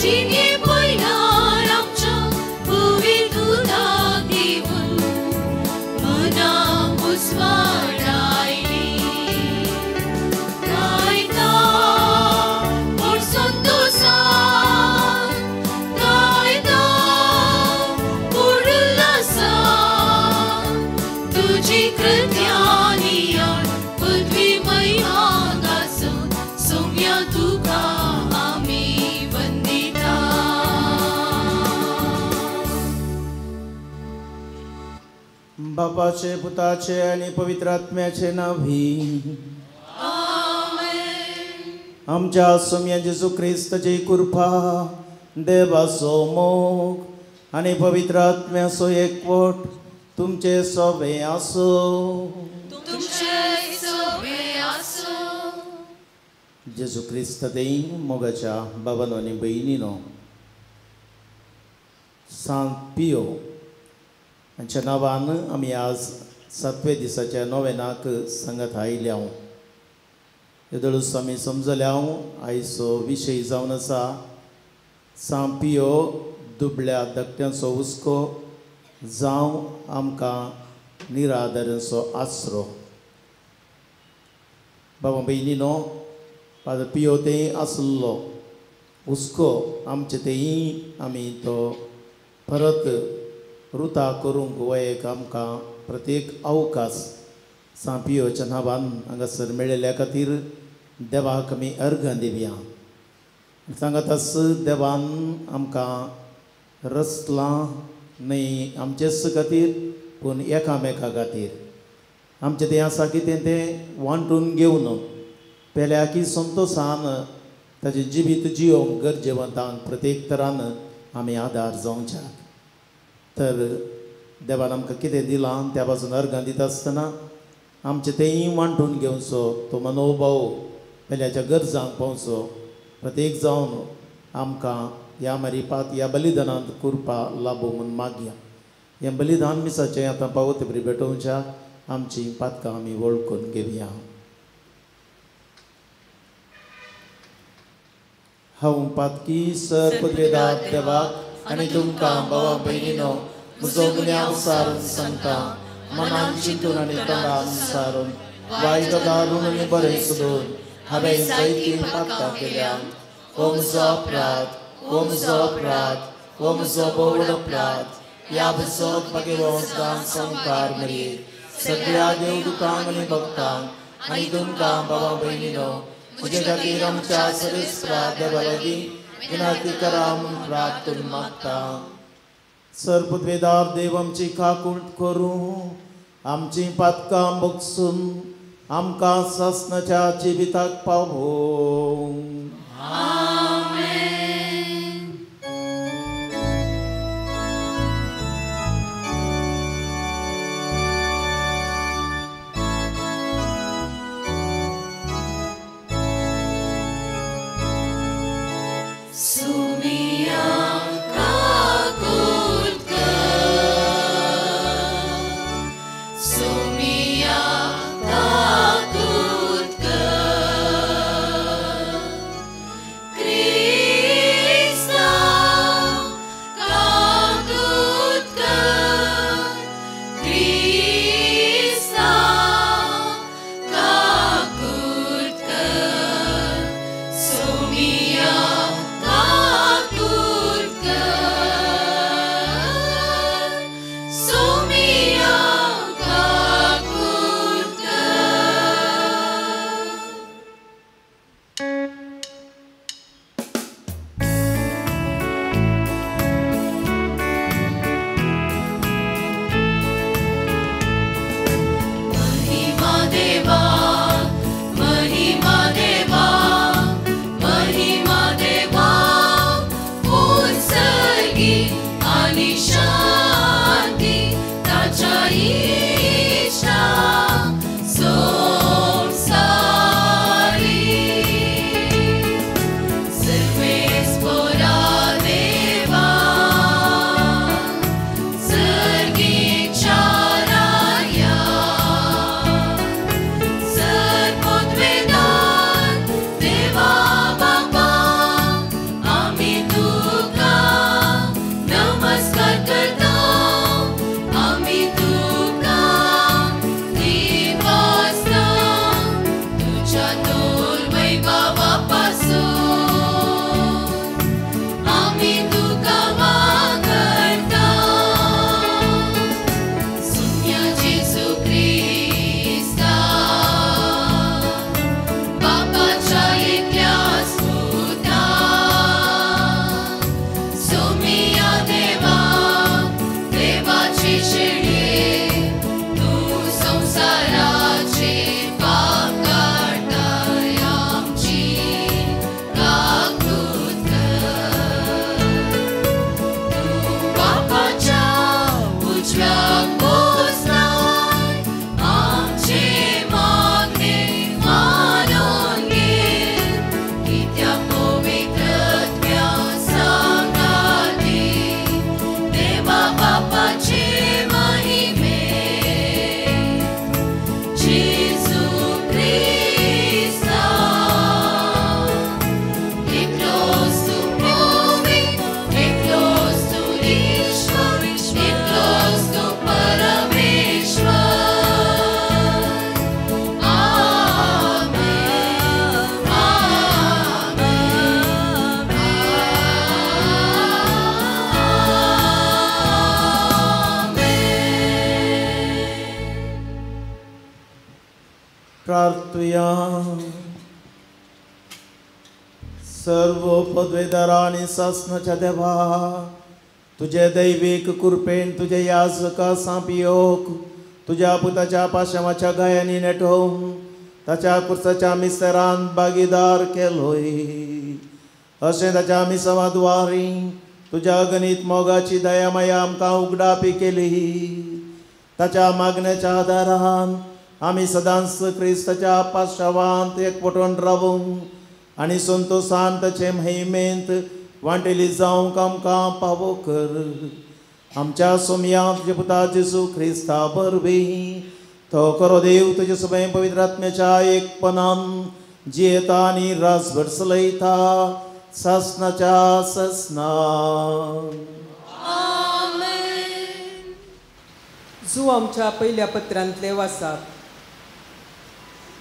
जिणे पयल्यार आमच्या पवित्र उदक दिवन मनां उजवाडायली. गायता मोर संतोषान, गायता मोर उल्हासान, तुजी कृत्यांनी याद पदवी महिमा गाजोवन सौम्या तुका आमी वंदिता. बापाचे पुताचे आणि पवित्र आत्म्याचे नावी. आमच्या सौम्या जेजू ख्रिस्ताची कृपा, देवाचो मोग आणि पवित्र आत्म्याचो एकवट तुमचे सोबे आसो. तुमचे सोबे आसो. जेजू ख्रिस्त देईन मोगाच्या बाबांनो आणि बहिणीनो, सांत पियो हांच्या नांवान आमी आज 7व्या दिसाच्या नोवेनाक सांगत आयल्या. येदळूस आमी समजल्या आयचो विशय जावन आसा सांत पियो दुबळ्या धाकट्यांचो हुस्को जावं आमकां निराधारांचो आसरो. बाबा बहिणीनो, फादर पियो थंय आसलो हुस्को आमचे थंय आमी तो परत रुता करूंक हो एक आमकां प्रत्येक अवकाश सांत पियोच्या नांवान हांगासर मेळिल्ल्या खातीर देवाक आमी अर्घ दिवया. सांगत आस देवान आमकां रचलां न्हय आमचेच खातीर पूण एकामेका खातीर. आमचें तें आसा कितें तें वांटून घेवन पेल्या की संतोशान ताजें जिवीत जियोंक गरजेवंतांक प्रत्येक तरान आमी आदार जावच्या. तर देवान आमकां कितें दिलां त्या पासून अर्घां दिता आसतना आमचें तेंय वांटून घेवचो, तो मनोभाव पेल्याच्या गरजांक पावचो. प्रत्येक जावन आमकां ह्या मारिपात ह्या बलिदानांत कृपा लाभो म्हूण मागया. हें बलिदान मिसाचें आतां पावत बरी भेटोवच्या आमची पातकां आमी वळखून घेवया. हांव पातकी सर पदवेदार देवाक आनी तुमकां भावा भयणीनो म्हजो गुन्यांव सारून सांगता. मनान चिंतून आनी तोंडान सारून वायट दारून आनी बरें सुदून हांवें जायतीं पातकां केल्यात. हो म्हजो अपराध, हो म्हजो अपराध, हो म्हजो बोवड अपराध. ह्या बसोक भाग्यवंतांक संकार मरी सगळ्या देवदूतांक आनी भक्तांक आनी तुमकां भावा भयणीनो म्हजे खातीर आमच्या सरेस्त्रा देवा लागीं विनंती करा म्हूण प्रार्थून मागता. सर पदवेदार देव आमची काकूट करूं, आमची पातकां बगसून आमकां सासणाच्या जिविताक पावो. प्रार्थूया. सर्व पदवेदार आणि शासनाच्या देवा, तुझे दैविक कृपेन तुझे याजका सांपियोक तुझ्या पुताच्या पाशमाच्या गायानी नेटोवन ताच्या कुर्साच्या मिसरान भागीदार केलोय. अशें ताच्या मिसवाद्वारी तुझ्या गणित मोगाची दयामाया आमकां उगडापी केली. ताच्या मागण्याच्या आदारान आमी सदांच क्रिस्ताच्या पाशवांत एकवटून रावूं आनी संतोशान ताचे महिमेंत वांटेली जावंक आमकां फावो कर. आमच्या सोमया तुजे पुता जेजू क्रिस्ता बरवीं तो करो देव तुजे सगळे पवित्र आत्म्याच्या एकपणान जियेता आनी रासभर चलयता शासनाच्या शासनान. जो आमच्या पहिल्या पत्रांतले वाचप.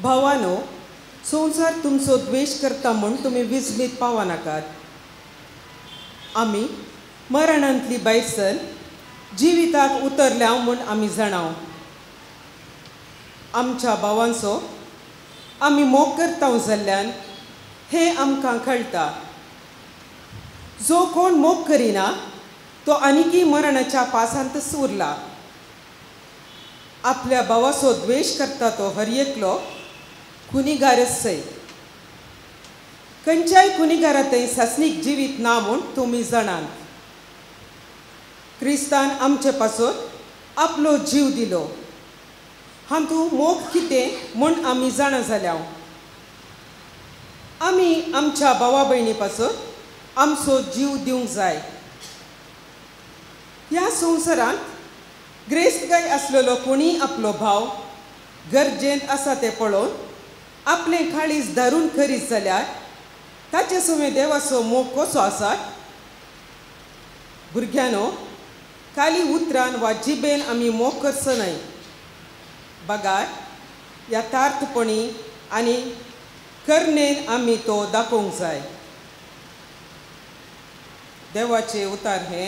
भावानो, संवसार तुमचो द्वेश करता म्हूण तुमी विचलीत पावा नाकात. आमी मरणांतली बायसल जिविताक उतरल्या म्हूण आमी जाणाव. आमच्या भावांचो आमी मोग करता जाल्ल्यान हे आमकां कळटा. जो कोण मोग करिना तो आनिकी मरणाच्या पासांतच उरला. आपल्या भावाचो द्वेश करता तो हर एकलो खुनीगारच सै. खंयच्याय खुनीगारांतय सासनीक जिवीत ना म्हूण तुमी जाणात. क्रिस्तान आमचे पासून आपलो जीव दिलो. हातूं मोग कितें म्हूण आमी जाणा जाल्या. आमी आमच्या भावा भयणी पासून आमचो जीव दिवंक जाय. ह्या संवसारांत ग्रेस्तगाय आसलेलो कोणी आपलो भाव गरजेंत आसा तें पळोवन आपलें काळीज धरून करीत जाल्यार ताचे समेत देवाचो मोग कसो आसा. भुरग्यानो, खाली उतरान वा जिबेन आमी मोग करचो न्हय. बगार यथार्थपणी आनी करनेन आमी तो दाखोवंक जाय. देवाचे उतार हे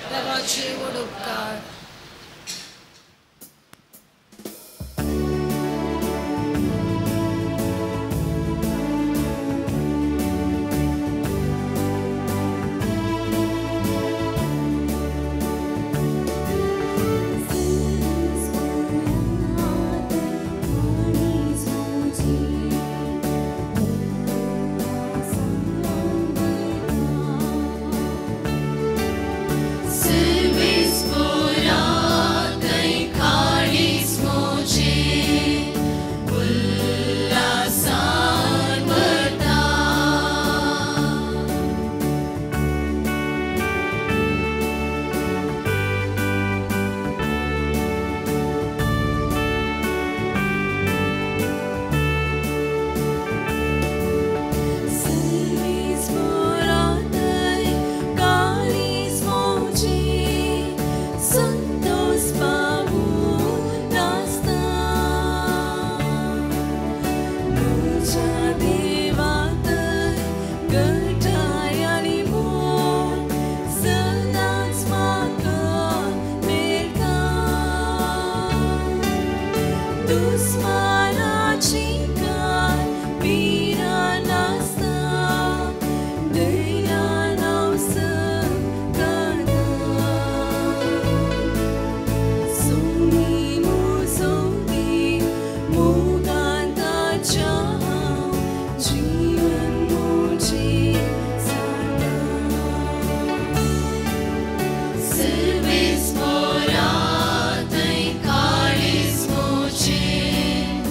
देवाचे व्हड उपकार. Servis morat, caris moce.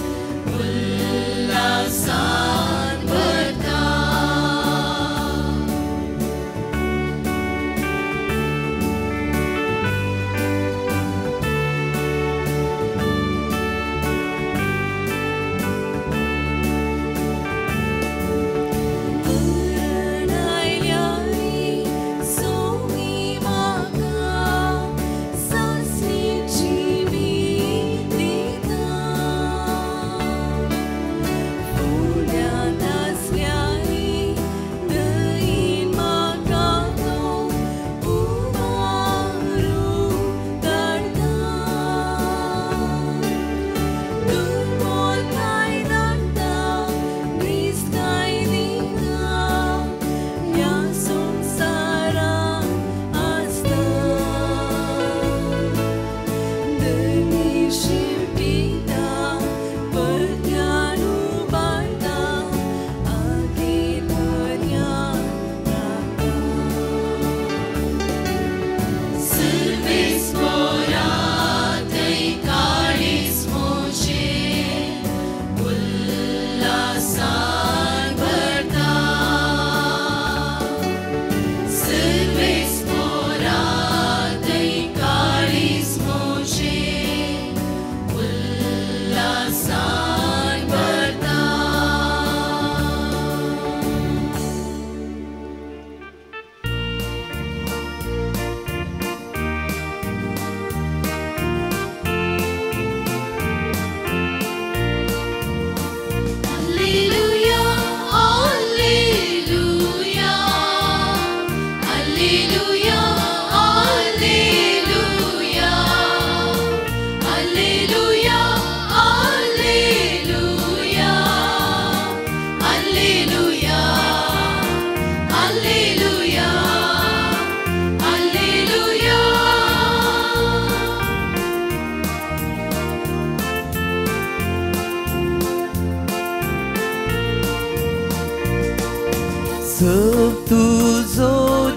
तुझो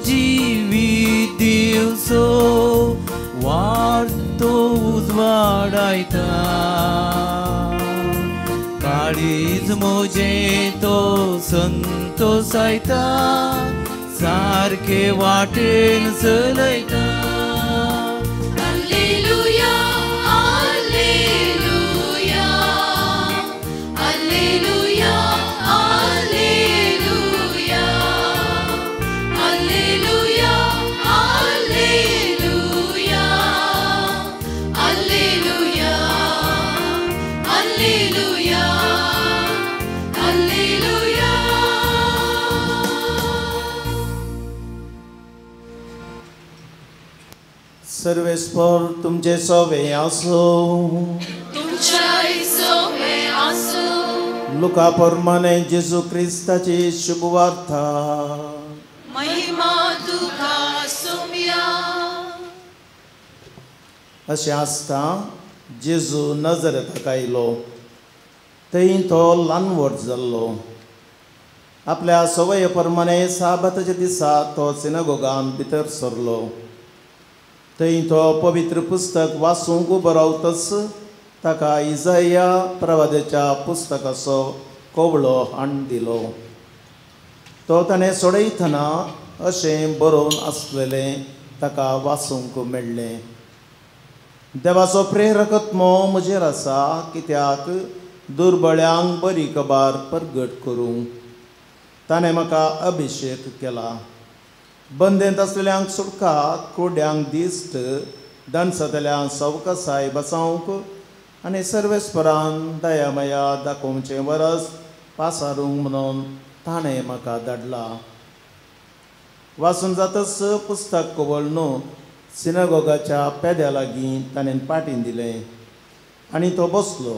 जिवीत दिवसो वाढतो उजवाडायता काळीज मोजे तो संतोषायता सारखे वाटेन चलयता Alleluia, Alleluia, Alleluia, Alleluia, Alleluia, Alleluia, Alleluia, Alleluia, Alleluia. सर्वेस्पर तुमचे सोवे आसो तुमच्या सोबे आसो लुका प्रमाणे जेजू क्रिस्ताची शुभवार्ता महिमा तुका सोम्या. अशें आसता जेजू नजरेताक आयलो थंय तो ल्हान व्हड जाल्लो आपल्या सवये प्रमाणे साबाताच्या दिसा तो सिनगोगान भितर सरलो थंय तो पवित्र पुस्तक वाचूंक उबो रावतच ताका इजाया प्रवाद्याच्या पुस्तकाचो कोवळो हाण दिलो तो ताणें सोडयतना अशें बरोवन आसलेलें ताका वाचूंक मेळ्ळें. देवाचो प्रेरकत्मो म्हजेर आसा कित्याक दुर्बळ्यांक बरी खबर परगट करूंक ताणें म्हाका अभिशेक केला बंदेंत आसलेल्यांक सुटका कोड्यांक दिश्ट दनसतल्यांक सवकासाय बसावंक आनी सर्वेस्परान दयामया दाखोवचें वरस पासारूंक म्हणून ताणें म्हाका धाडला. वाचून जातच पुस्तक कवळनो सिनगोगाच्या पेद्या लागीं ताणें पाटीन दिलें आनी तो बसलो.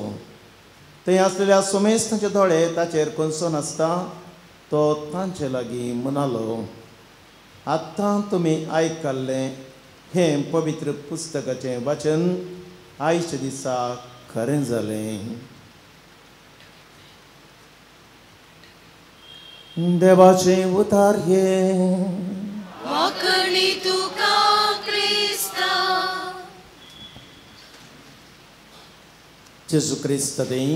थंय आसलेल्या सुमेस्तांचे दोळे ताचेर खंयचो नासता तो तांचे लागीं म्हणालो आतां तुमी आयकल्लें हें पवित्र पुस्तकाचें वाचन आयच्या दिसा खरें जालें. देवाचें उतार हे मोकळी तुका क्रिस्ता. जेजू क्रिस्त देई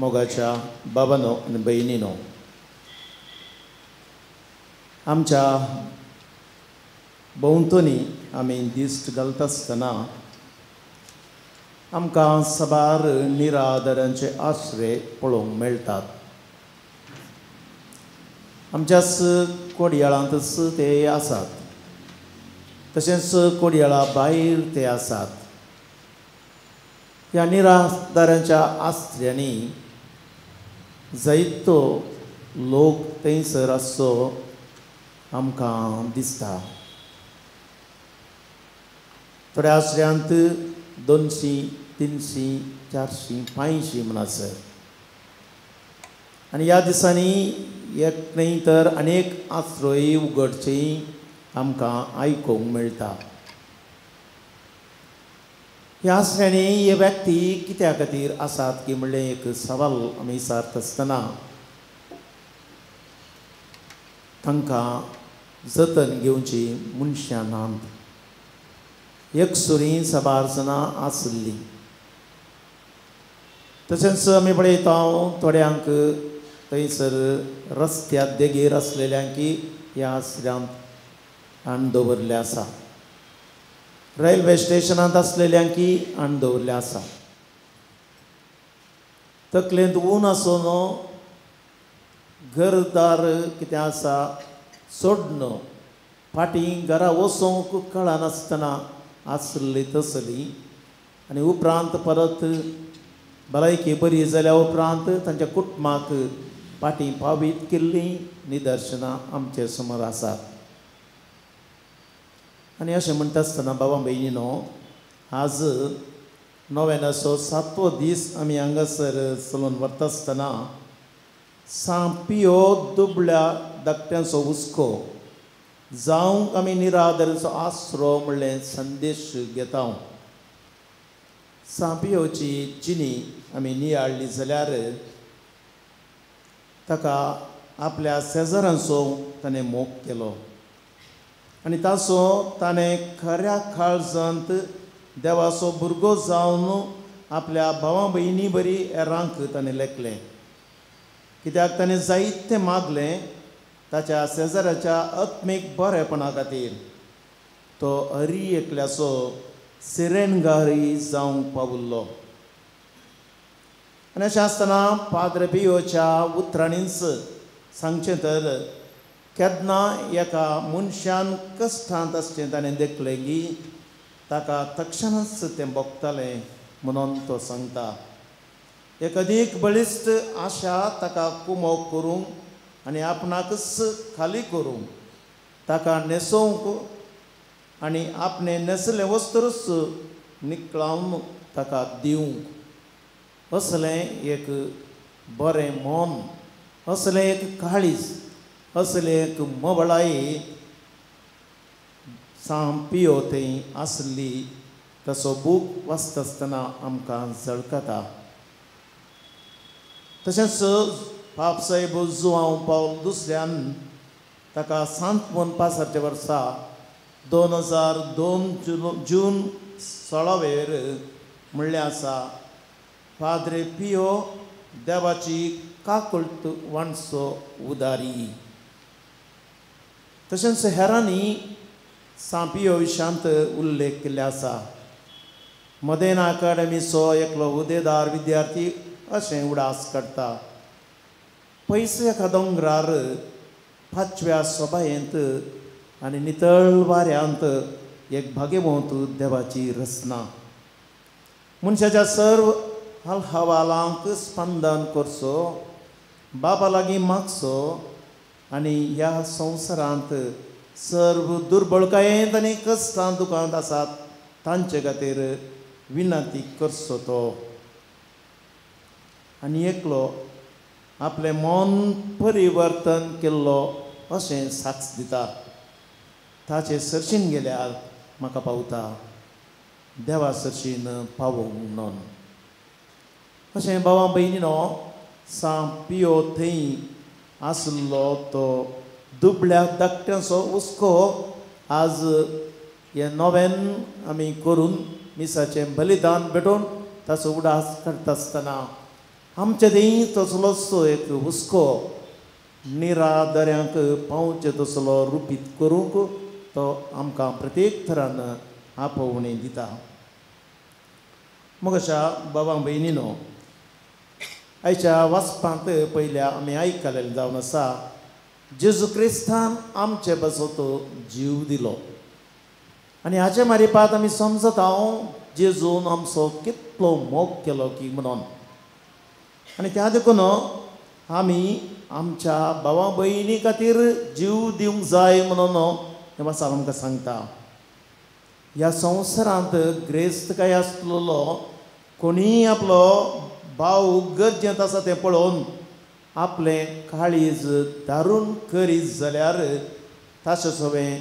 मोगाच्या बाबानो आनी भयणीनो आमच्या भोंवतणी आमी दिश्ट घालता आसतना आमकां साबार निरादरांचे आश्रय पळोवंक मेळटात. आमच्याच कोडयाळांतच ते आसात तशेंच कोडयाळा भायर ते आसात. ह्या निरादारांच्या आश्रयांनी जायतो लोक थंयसर आसचो आमकां दिसता. थोड्या आश्रयांत 200, 300, 400, 500 म्हण आसत आनी ह्या दिसांनी एक न्हय तर अनेक आश्रय उगडचे आमकां आयकूंक मेळटा. ह्या आश्रयांनी हे व्यक्ती कित्या खातीर आसात की म्हणलें एक सवाल आमी विचारता आसतना तांकां जतन घेवची मनशां नात. एकसुरी साबार जाणां आसलीं. तशेंच आमी पळयता थोड्यांक थंयसर रस्त्यार देगेर आसलेल्यांकी ह्या आश्रयांत हाडून दवरले आसा. रेल्वे स्टेशनांत आसलेल्यांकी हाडून दवरले आसा. तकलेंत ऊन आसून घरदार कितें आसा सोडन फाटीं घरा वचोंक कळनासतना आसली तसली आनी उपरांत परत भलायकी बरी जाल्या उपरांत तांच्या कुटुंबाक फाटीं पावीत केल्लीं निदर्शनां आमचे समोर आसात. आनी अशें म्हणटा आसतना बाबा भयणीनो आज नोवेनाचो 7वो दीस आमी हांगासर चलून वता आसतना सांपियो दुबळ्या धाकट्यांचो हुस्को जावंक आमी निरादराचो आसरो म्हणलें संदेश घेता. सांपियोची चिनी आमी नियाळ्ळी जाल्यार ताका आपल्या शेजाऱ्यांचो ताणें मोग केलो आनी ताचो ताणें खऱ्या काळजांत देवाचो भुरगो जावन आपल्या भावां भयणी बरी हेरांक ताणें लेखलें. कित्याक ताणें जायतें मागलें ताच्या शेजाऱ्याच्या आत्मीक बरेपणा खातीर. तो हरी एकल्याचो सिरेनगारी जावंक पावल्लो. आनी अशें आसतना पाद्र पियोच्या उतरांनीच सांगचें तर केन्ना एका मनशान कश्टांत आसचें ताणें देखलें की ताका तक्षणच तें भोगतालें म्हणून तो सांगता. एक अदीक बळिश्ट आशा ताका कुमोग करूंक आनी आपणाकच खाली करूंक ताका न्हेसोवंक आनी आपणें न्हेसलें वस्तूच निकळावन ताका दिवंक असलें एक बरें मन, असलें एक काळीज, असलें एक मोबळाई साम पियो थंय आसली. तसो बूक वाचता आसतना आमकां झळकता. तशेंच पापसाहेब जुआंव पावल दुसऱ्यान ताका सांत मोनपासाच्या वर्सा 2002 जून 16 म्हणलें आसा, पाद्रे पियो देवाची काकुळट वांडसो उदारी. तशेंच हेरांनी सांपियो विशांत उल्लेख केल्ले आसा. मदेना अकाडेमीचो एकलो उदेदार विद्यार्थी अशें उडास काडटा. पयस एका दोंगरार 5व्या सोबायेंत आनी नितळ वाऱ्यांत एक भाग्यवंत देवाची रचना. मनशाच्या सर्व हालहवालांक स्पंदन करचो, बाबा लागीं मागचो आनी ह्या संवसारांत सर्व दुर्बळकायेंत आनी कश्टांत दुखांत आसात तांचे खातीर विनंती करचो तो. आनी एकलो आपलें मन परिवर्तन केल्लो अशें साक्ष दिता. ताचे सरशीन गेल्यार म्हाका पावता, देवा सरशीन पावोंक म्हणून. अशें भावां भयणीनो, सां पियो थंय आसलो तो दुबळ्या धाकट्याचो हुस्को आज हे नवेन आमी करून मिसाचें बलिदान भेटोवन ताचो उडास करता आसतना आमचे थंय तसलोच एक हुस्को निरादऱ्यांक पावचे तसलो रुपीत करूंक तो आमकां प्रत्येक तरान आपोवणी दिता. मग अशा भावां भयणीनो, आयच्या वाचपांत पयल्या आमी आयकलेलें जावन आसा, जेजू क्रिस्तान आमचे बसत जीव दिलो आनी हाचे मारिपात आमी समजता जेजून आमचो कितलो मोग केलो की म्हणून. आनी त्या देखून आमी आमच्या भावां भयणी खातीर जीव दिवंक जाय म्हणून हें वाचाल आमकां सांगता. ह्या संवसारांत ग्रेस्त काय आसलेलो कोणीय आपलो भाव गरजेंत आसा तें पळोवन आपलें काळीज दारून करीत जाल्यार ताचे सवें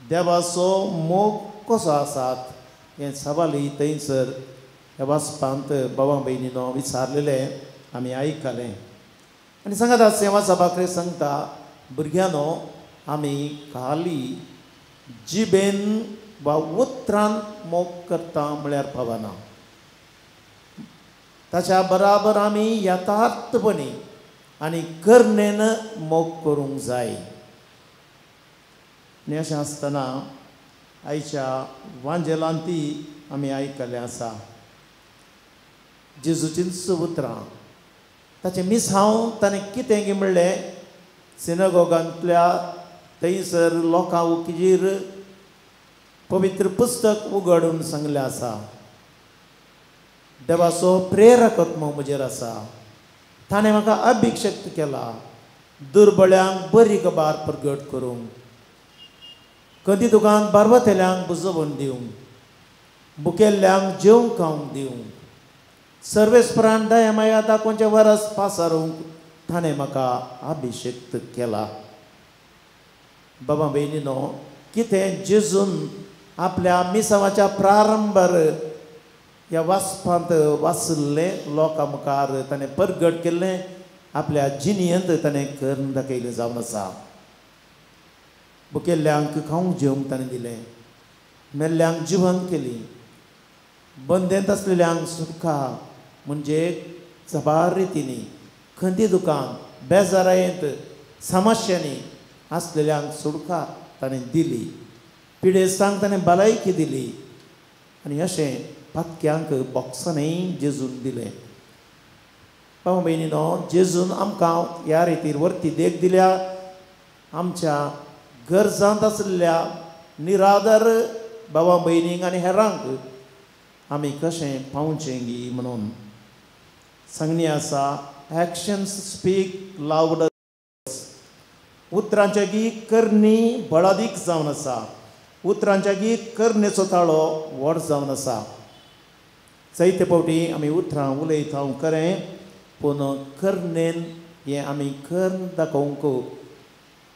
देवाचो मोग कसो आसात हें सवाली थंयसर ह्या वाचपांत भावां भयणीनो विचारलेलें आमी आयकलें. आनी सांगात आस हें वाचपाक सांगता, भुरग्यांनो, आमी खाली जिबेन वा उतरान मोग करता म्हळ्यार फावना. ताच्या बराबर आमी यथार्थपणी आनी करनेन मोग करूंक जाय. आनी अशें आसतना आयच्या वांजेलांती आमी आयकलें आसा जेजूचींच उतरां. ताचें मिसांव ताणें कितें गे म्हणलें, सिनगोगांतल्या थंयसर लोकां उकीर पवित्र पुस्तक उगडून सांगलें आसा, देवाचो प्रेरकत्व म्हजेर आसा. ताणें म्हाका अभिशक्त केला दुर्बळ्यांक बरी खबर प्रगट करूंक, कधी दुकान बारवतेल्यांक बुजवून दिवंक, बुकेल्ल्यांक जेवंक खावंक दिवंक, सर्वेस्परान दयामाया दाखोवचें वरस पासारूंक ताणें म्हाका अभिशक्त केला. बाबा भयणीनो, कितें जेजून आपल्या मिसावाच्या प्रारंभार ह्या वाचपांत वाचलें लोकां मुखार ताणें प्रगट केल्लें आपल्या जिणेंत ताणें करून दाखयलें जावन आसा. भुकेल्ल्यांक खावंक जेवंक ताणें दिलें, मेल्ल्यांक जिवंत केली, बंदेंत आसलेल्यांक सुटका म्हणजे जबार रितींनी खंती दुकान बेजारायेंत समस्यांनी आसलेल्यांक सुटका ताणें दिली, पिडेस्तांक ताणें भलायकी दिली आनी अशें पातक्यांक बॉक्सांनी जेजून दिलें. भाव भयणीनो, जेजून आमकां ह्या रितीर वर्ती देख दिल्या. आमच्या गरजांत आसलेल्या निराधार भावा भयणींक आनी हेरांक आमी कशें पावचें गी म्हणून सांगणी आसा. Actions speak louder. उतरांच्या गी करणी बळादीक जावन आसा. उतरांच्या गी करणेचो ताळो व्हड जावन आसा. जायते फावटी आमी उतरां उलयता खरें, पूण करणेन हें आमी करून दाखोवंक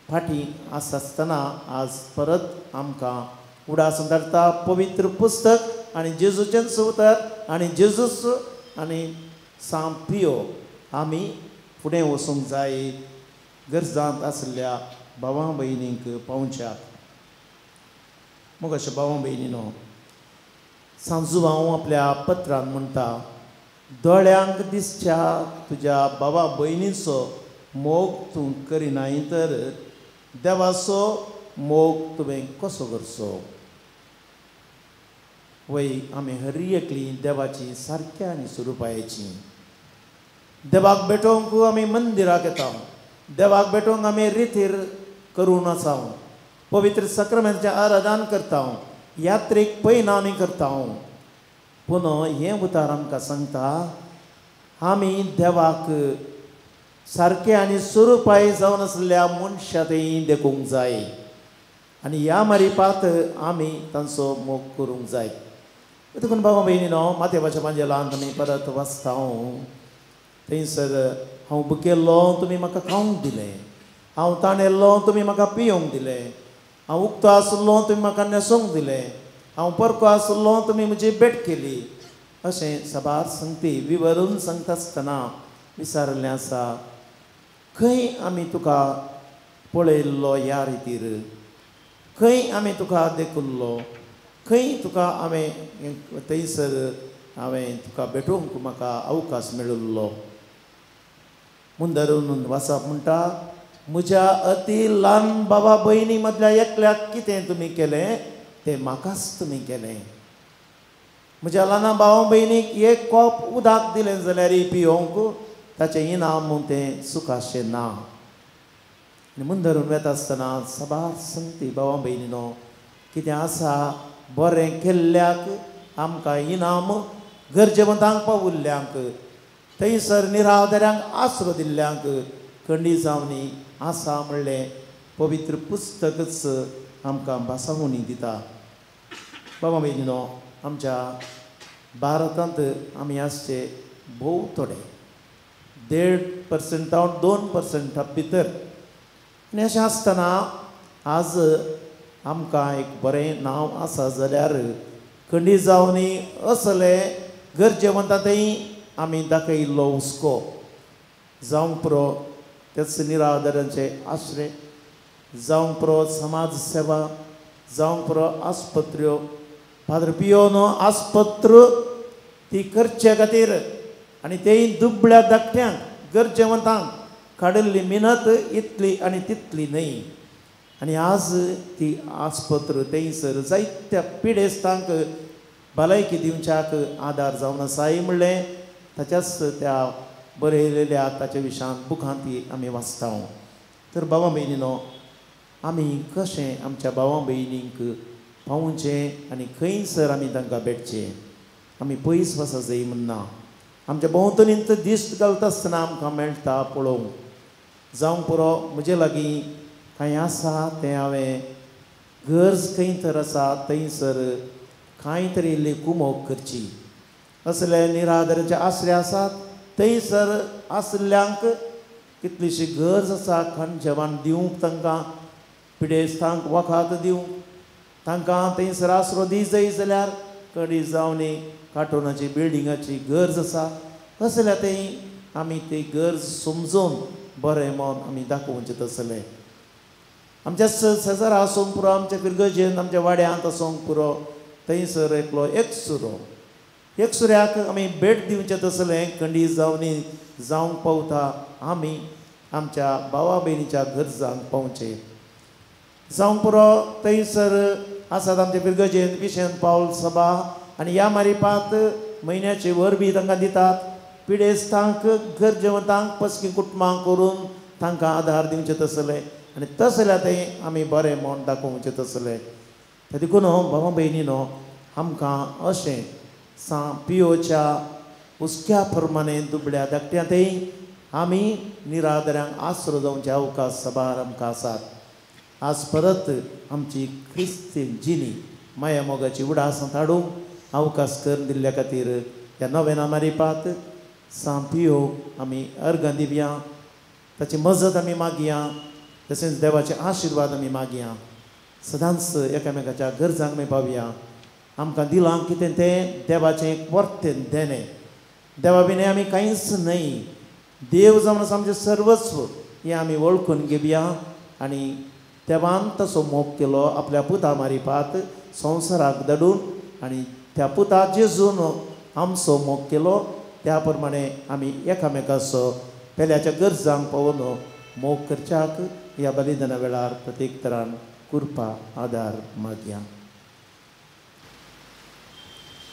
फाटीं आसतना आज परत आमकां उडास धाडटा पवित्र पुस्तक आनी जेजूचें सुतर आनी जेजूस आनी सांत पियो आमी फुडें वचूंक जाय गरजांत आसलेल्या भावां भयणींक पावच्याक. मग अशें भावां भयणीनो, सांजू हांव आपल्या पत्रांत म्हणटा, दोळ्यांक दिसच्या तुज्या भावा भयणीचो मोग तूं करिनाय तर देवाचो मोग तुवें कसो करचो. वय आमी हर एकली देवाची सारक्या आनी स्वरुपायाची. देवाक भेटोवंक आमी मंदिराक येता, देवाक भेटोवंक आमी रितीर करून आसा, पवित्र सक्रामेंताचें आराधन करता, यात्रेक पयना आमी करता. पूण हें उतार आमकां सांगता आमी देवाक सारके आनी स्वरुपाय जावन आसलेल्या मनशां थंय देखूंक जाय आनी ह्या मारिपात आमी तांचो मोग करूंक जाय. देखून बाबा भयणीनो, माथेवाच्या मांजेलांत आमी परत वाचता. थंयसर हांव भुकेल्लो तुमी म्हाका खावंक दिलें, हांव ताणेल्लो तुमी म्हाका पियोंक दिलें, हांव उक्तो आसलो तुमी म्हाका न्हेसोवंक दिलें, हांव परको आसलो तुमी म्हजी भेट केली. अशें साबार संगती विवरून सांगता आसतना विचारलें आसा, खंय आमी तुका पळयल्लो ह्या रितीर, खंय आमी तुका देखुल्लो, खंय तुका हांवें थंयसर हांवें तुका भेटोवंक म्हाका अवकाश मेळिल्लो. मुंदरून वाचप म्हणटा, म्हज्या अती ल्हान बाबा भयणी मदल्या एकल्याक कितें तुमी केलें तें म्हाकाच तुमी केलें. म्हज्या ल्हान भावा भयणीक एक कॉप उदक दिलें जाल्यार पियोंक ताचें इनाम म्हूण तें सुखाचें ना. आनी मुंदरून वेता आसतना साबार संगती भावा भयणीनो, कितें आसा बरें केल्ल्याक आमकां इनाम, गरजेवंतांक पावुल्ल्यांक, थंयसर निराधाऱ्यांक आसरो दिल्ल्यांक खंडी जावनी आसा म्हणलें पवित्र पुस्तकच आमकां भासावणी दिता. बाबा भयणीनो, आमच्या भारतांत आमी आसचे भोव थोडे, 1.5% 2% भितर. आनी अशें आसतना आज आमकां एक बरें नांव आसा जाल्यार खंडी जावनी असले गरजेवंतां थंय आमी दाखयिल्लो हुस्को जावंक पुरो तेच निराधारांचे आश्रय, जावंक पुरो समाज सेवा, जावंक पुरो आस्पत्र्यो. फादर पियोनो आस्पत्र ती करचे खातीर आनी तेय दुबळ्या धाकट्यांक गरजेवंतांक काडिल्ली मिनत इतली आनी तितली न्हय. आनी आज ती आस्पत्र थंयसर जायत्या पिडेस्तांक भलायकी दिवच्याक आदार जावन आसाय म्हणलें ताच्याच त्या बरयलेल्या ताचे विशयान बुकांती आमी वाचता. तर भावा भयणीनो, आमी कशें आमच्या भावा भयणींक पावचें आनी खंयसर आमी तांकां भेटचें. आमी पयस वचा जाय म्हणना, आमच्या भोंवतणींत दिश्ट घालता आसतना आमकां मेळटा पळोवंक. जावंक पुरो म्हजे लागीं कांय आसा तें हांवें गरज खंय तर आसा थंयसर कांय तरी इल्ली कुमोग करची. असले निराधाराचे आश्रय आसात थंयसर आसल्ल्यांक कितलीशी गरज आसा खाण जेवण दिवंक, तांकां पिडेस्तांक वखाद दिवंक, तांकां थंयसर आसरो दी जाय जाल्यार कडी जावनी कार्टुनाची बिल्डिंगाची गरज आसा. असल्या थंय आमी ती गरज समजून बरें मन आमी दाखोवचें तसलें. आमच्या शेजारा आसूंक पुरो, आमच्या पिरगजेन आमच्या वाड्यांत आसूंक पुरो, थंयसर एकलो एक सुऱ्याक आमी भेट दिवचें तसलें खंडी जावनी जावंक पावता आमी आमच्या भावा भयणीच्या गरजांक पावचें जावंक पुरो. थंयसर आसात आमच्या पिरगजेन विशेन पावल सभा आनी ह्या मारिफात म्हयन्याचे वरबी तांकां दितात. पिडेस्तांक गरजेवंतांक पसकी कुटुंबांक करून तांकां आदार दिवचें तसलें आनी तसल्या थंय आमी बरें मन दाखोवचें तसलें. ते देखून भावा भयणीनो आमकां अशें पियोच्या उस्क्या प्रमाणे दुबळ्या धाकट्या थंय आमी निरादरांक आसरो जावचे अवकाश सभार आमकां आसात. आज परत आमची क्रिस्तीन जिणी माया मोगाची उडास हाडूंक अवकाश करून दिल्ल्या खातीर ह्या नव्या मारिफात पियो आमी अर्गां दिवया, ताची मजत आमी मागया, तशेंच देवाचे आशिर्वाद आमी मागया. सदांच एकामेकाच्या गरजांक आमी पावया. आमकां दिलां कितें तें देवाचें वर्तें देणें. देवा बिने आमी कांयच न्हय. देव जावन आसा आमचें सर्वस्व हें आमी वळखून घेवया आनी देवान तसो मोग केलो आपल्या पुता मारिफात संवसाराक धाडून आनी त्या पुता जेजून आमचो मोग केलो त्या प्रमाणे आमी एकामेकाचो पेल्याच्या गरजांक पावून मोग करच्याक ह्या बलिदाना वेळार प्रत्येक तरान कृपा आदार मागया.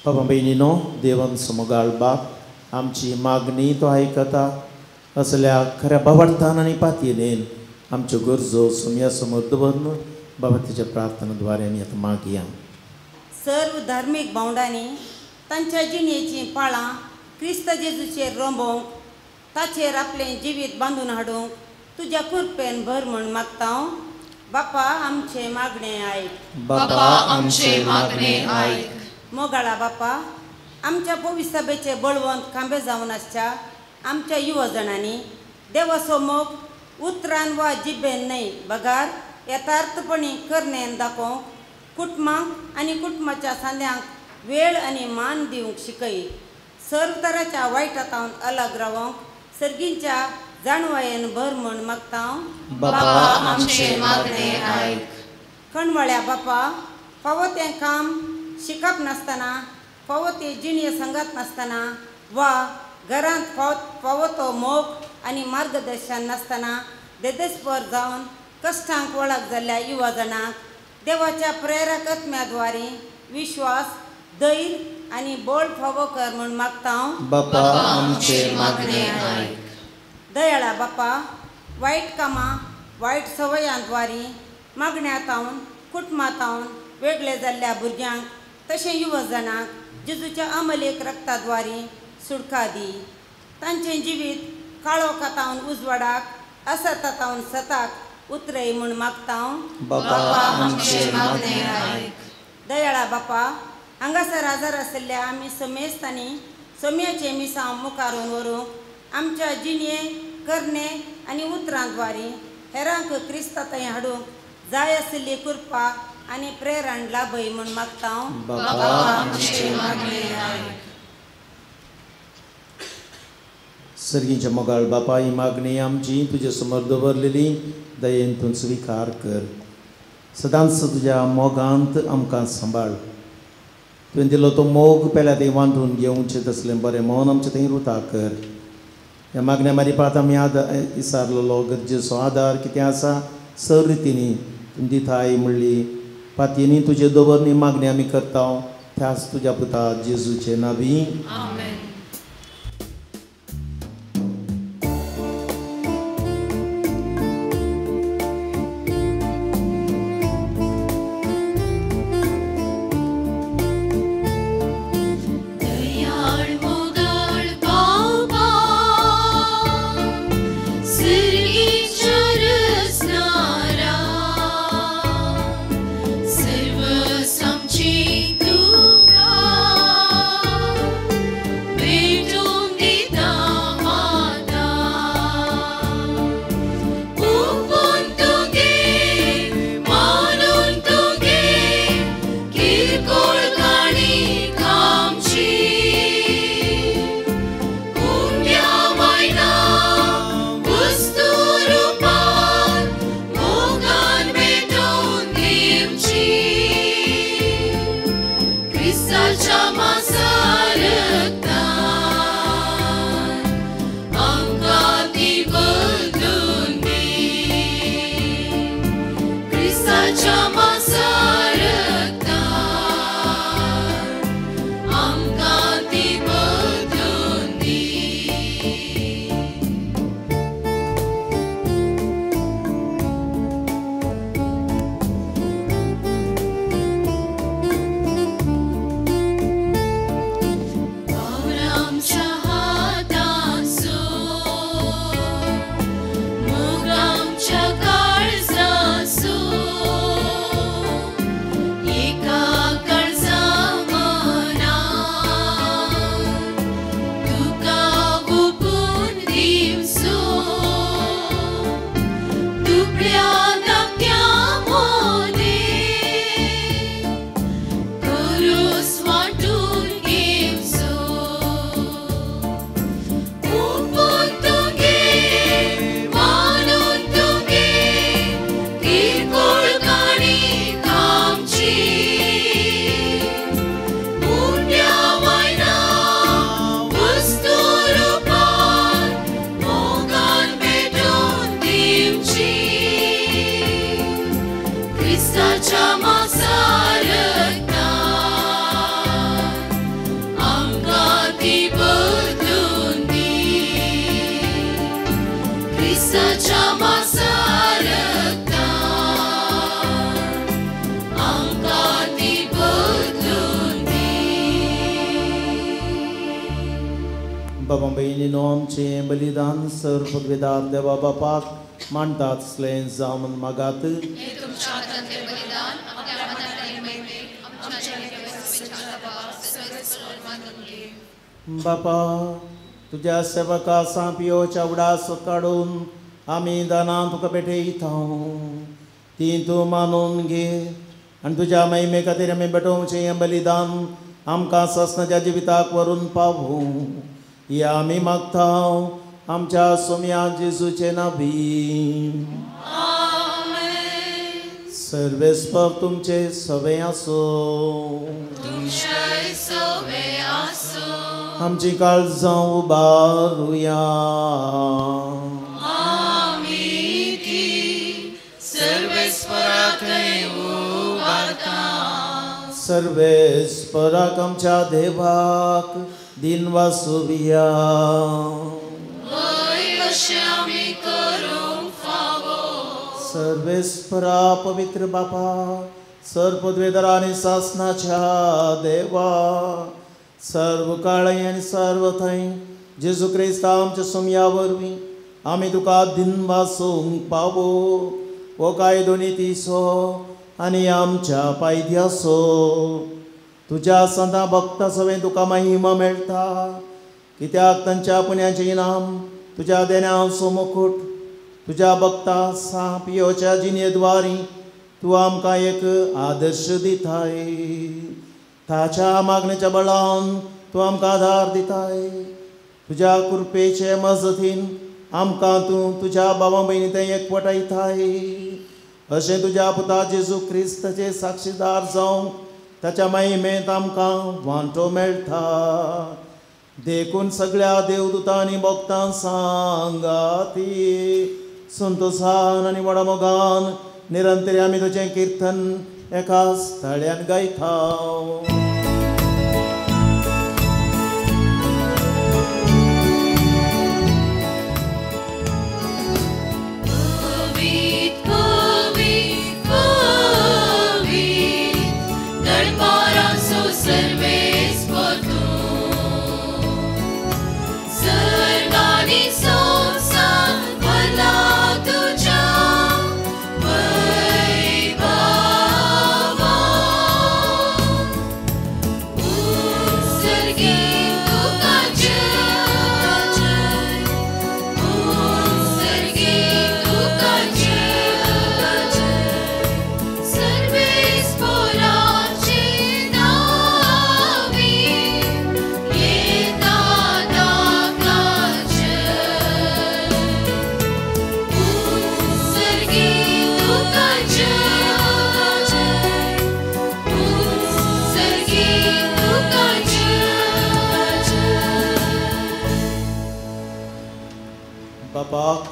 बाबा भयणीनो, देवान समोगाळ बाप आमची मागणी तो आयकता. असल्या खऱ्या भावार्थान आनी पातयेन आमच्यो गरजो सुमया समोर दवरून बाबा तिच्या प्रार्थनेद्वारे आमी आतां मागया. सर्व धार्मीक भावंडांनी तांच्या जिणेचीं पाळां क्रिस्त जेजूचेर रोंबोवंक ताचेर आपलें जिवीत बांदून हाडूंक तुज्या कृपेन भर म्हूण मागता. बापा आमचे मागणे आयक. बापा आमचे मागणे आयक. मोगाळा बापा, आमच्या भविश्य सभेचे बळवंत खांबे जावन आसच्या आमच्या युवजणांनी देवाचो मोग उतरान वा जिबेन न्हय बगार यथार्थपणी करण्यान दाखोवंक कुटुंबांक आनी कुटुंबाच्या सांद्यांक वेळ आनी मान दिवंक शिकय. सर्व तराच्या वायटांतावन अलग रावंक सर्गींच्या जाणवायेन भर म्हूण मागता. बापा आमचे मागणे आयक. कणवळ्या बापा, फावो तें काम शिकप नासतना, फावो ती जिणें संगत नासतना वा घरांत फावो तो मोग आनी मार्गदर्शन नासतना देदेस्पर जावन कश्टांक वळख जाल्ल्या युवा जणांक देवाच्या प्रेरकत्म्याद्वारे विश्वास, धैर्य आनी बळ फावो कर म्हूण मागता. बापा आमचे मागणे आयक. दयाळा बापा, वायट कामां वायट संवयांद्वारे मागण्यांतावन कुटुंबांतावन वेगळे जाल्ल्या भुरग्यांक तशें युवा जणांक जेजूच्या अमलेक रक्ताद्वारे सुटका दी. तांचें जिवीत काळोखातावन उजवाडाक असतातावन सताक उतरय म्हूण मागता. बापा आमचे मागणे आयक. दयाळा बापा, हांगासर आजार आशिल्ल्या आमी समेस्तांनी सोम्याचे मिसां मुखारून व्हरूंक आमच्या जिणे करणे आनी उतरांद्वारे हेरांक क्रिस्ता थंय हाडूंक जाय आशिल्ली कृपा आनी प्रेरण लाभय म्हूण मागता. बापा आमचे मागणे आयक. सर्गीच्या मोगाळ बापा, ही मागणी आमची तुजे समोर दवरलेली दयेन तूं स्विकार कर. सदांच तुज्या मोगांत आमकां सांबाळ. तुवें दिलो तो मोग पेल्या थंय बांदून घेवचें तसलें बरें मन आमचें थंय रुता कर. ह्या मागण्या मारिफात आमी इसारलेलो गरजेचो आदार कितें आसा सर रितीनी तुमी दिताय म्हणली पातयेनी तुजे दवरणी मागणी आमी करता. त्याच तुज्या पुता जेजूचे नांवी आमेन. सर्व समची तुका क्रिस्ताच्या मांसार आमकां ती बदलून दी. बाबा बहिणीनो, आमचें बलिदान सर्व पदवेदार देवा बापाक मांडतात असलें जावन मागात. बापा, तुझ्या सेवका पियोच्या उडास काडून आमी दानां तुका भेटयता. ती तूं मानून घे आनी तुज्या महिमे खातीर आमी भेटोवचें हें बलिदान आमकां ससनाच्या जिविताक व्हरून पावूं. हें आमी मागता आमच्या सोम्या जेजूचे नांवी. सर्वेस्पर तुमचे सवे आसो. आमची काळजां उबारुया. सर्वेस्पराक आमच्या देवाक दिन वासुया. सर्वेस्परा पवित्र बापा, सर्वपदवेदार आनी सासनाच्या देवा, सर्व काळी आनी सर्व थंय जेजू क्रिस्त आमच्या सोम्या वरवीं आमी तुका दिन वासूंक पावो. हो कायदो नितीसो आनी आमच्या पायद्यासो. तुज्या सदां भक्ता सवें तुका महिमा मेळटा, कित्याक तांच्या पुण्याचें इनाम तुज्या देण्याचो मुकुट. तुज्या भक्ता पियोच्या जिणेद्वारी तूं आमकां एक आदर्श दिताय. ताच्या मागणेच्या बळान तूं आमकां आदार दिताय. तुज्या कृपेचे मजतीन आमकां तूं तुज्या भावा भयणी थंय एकवटायताय. अशें तुज्या पुता जेजू क्रिस्ताचे साक्षीदार जावंक ताच्या महिमेंत आमकां वांटो मेळटा. देखून सगळ्या देवदूतांनी भक्तां सांगाती संतोषान आनी व्हडा मोगान निरंतरी आमी तुजें किर्तन एका स्थळ्यान गायता.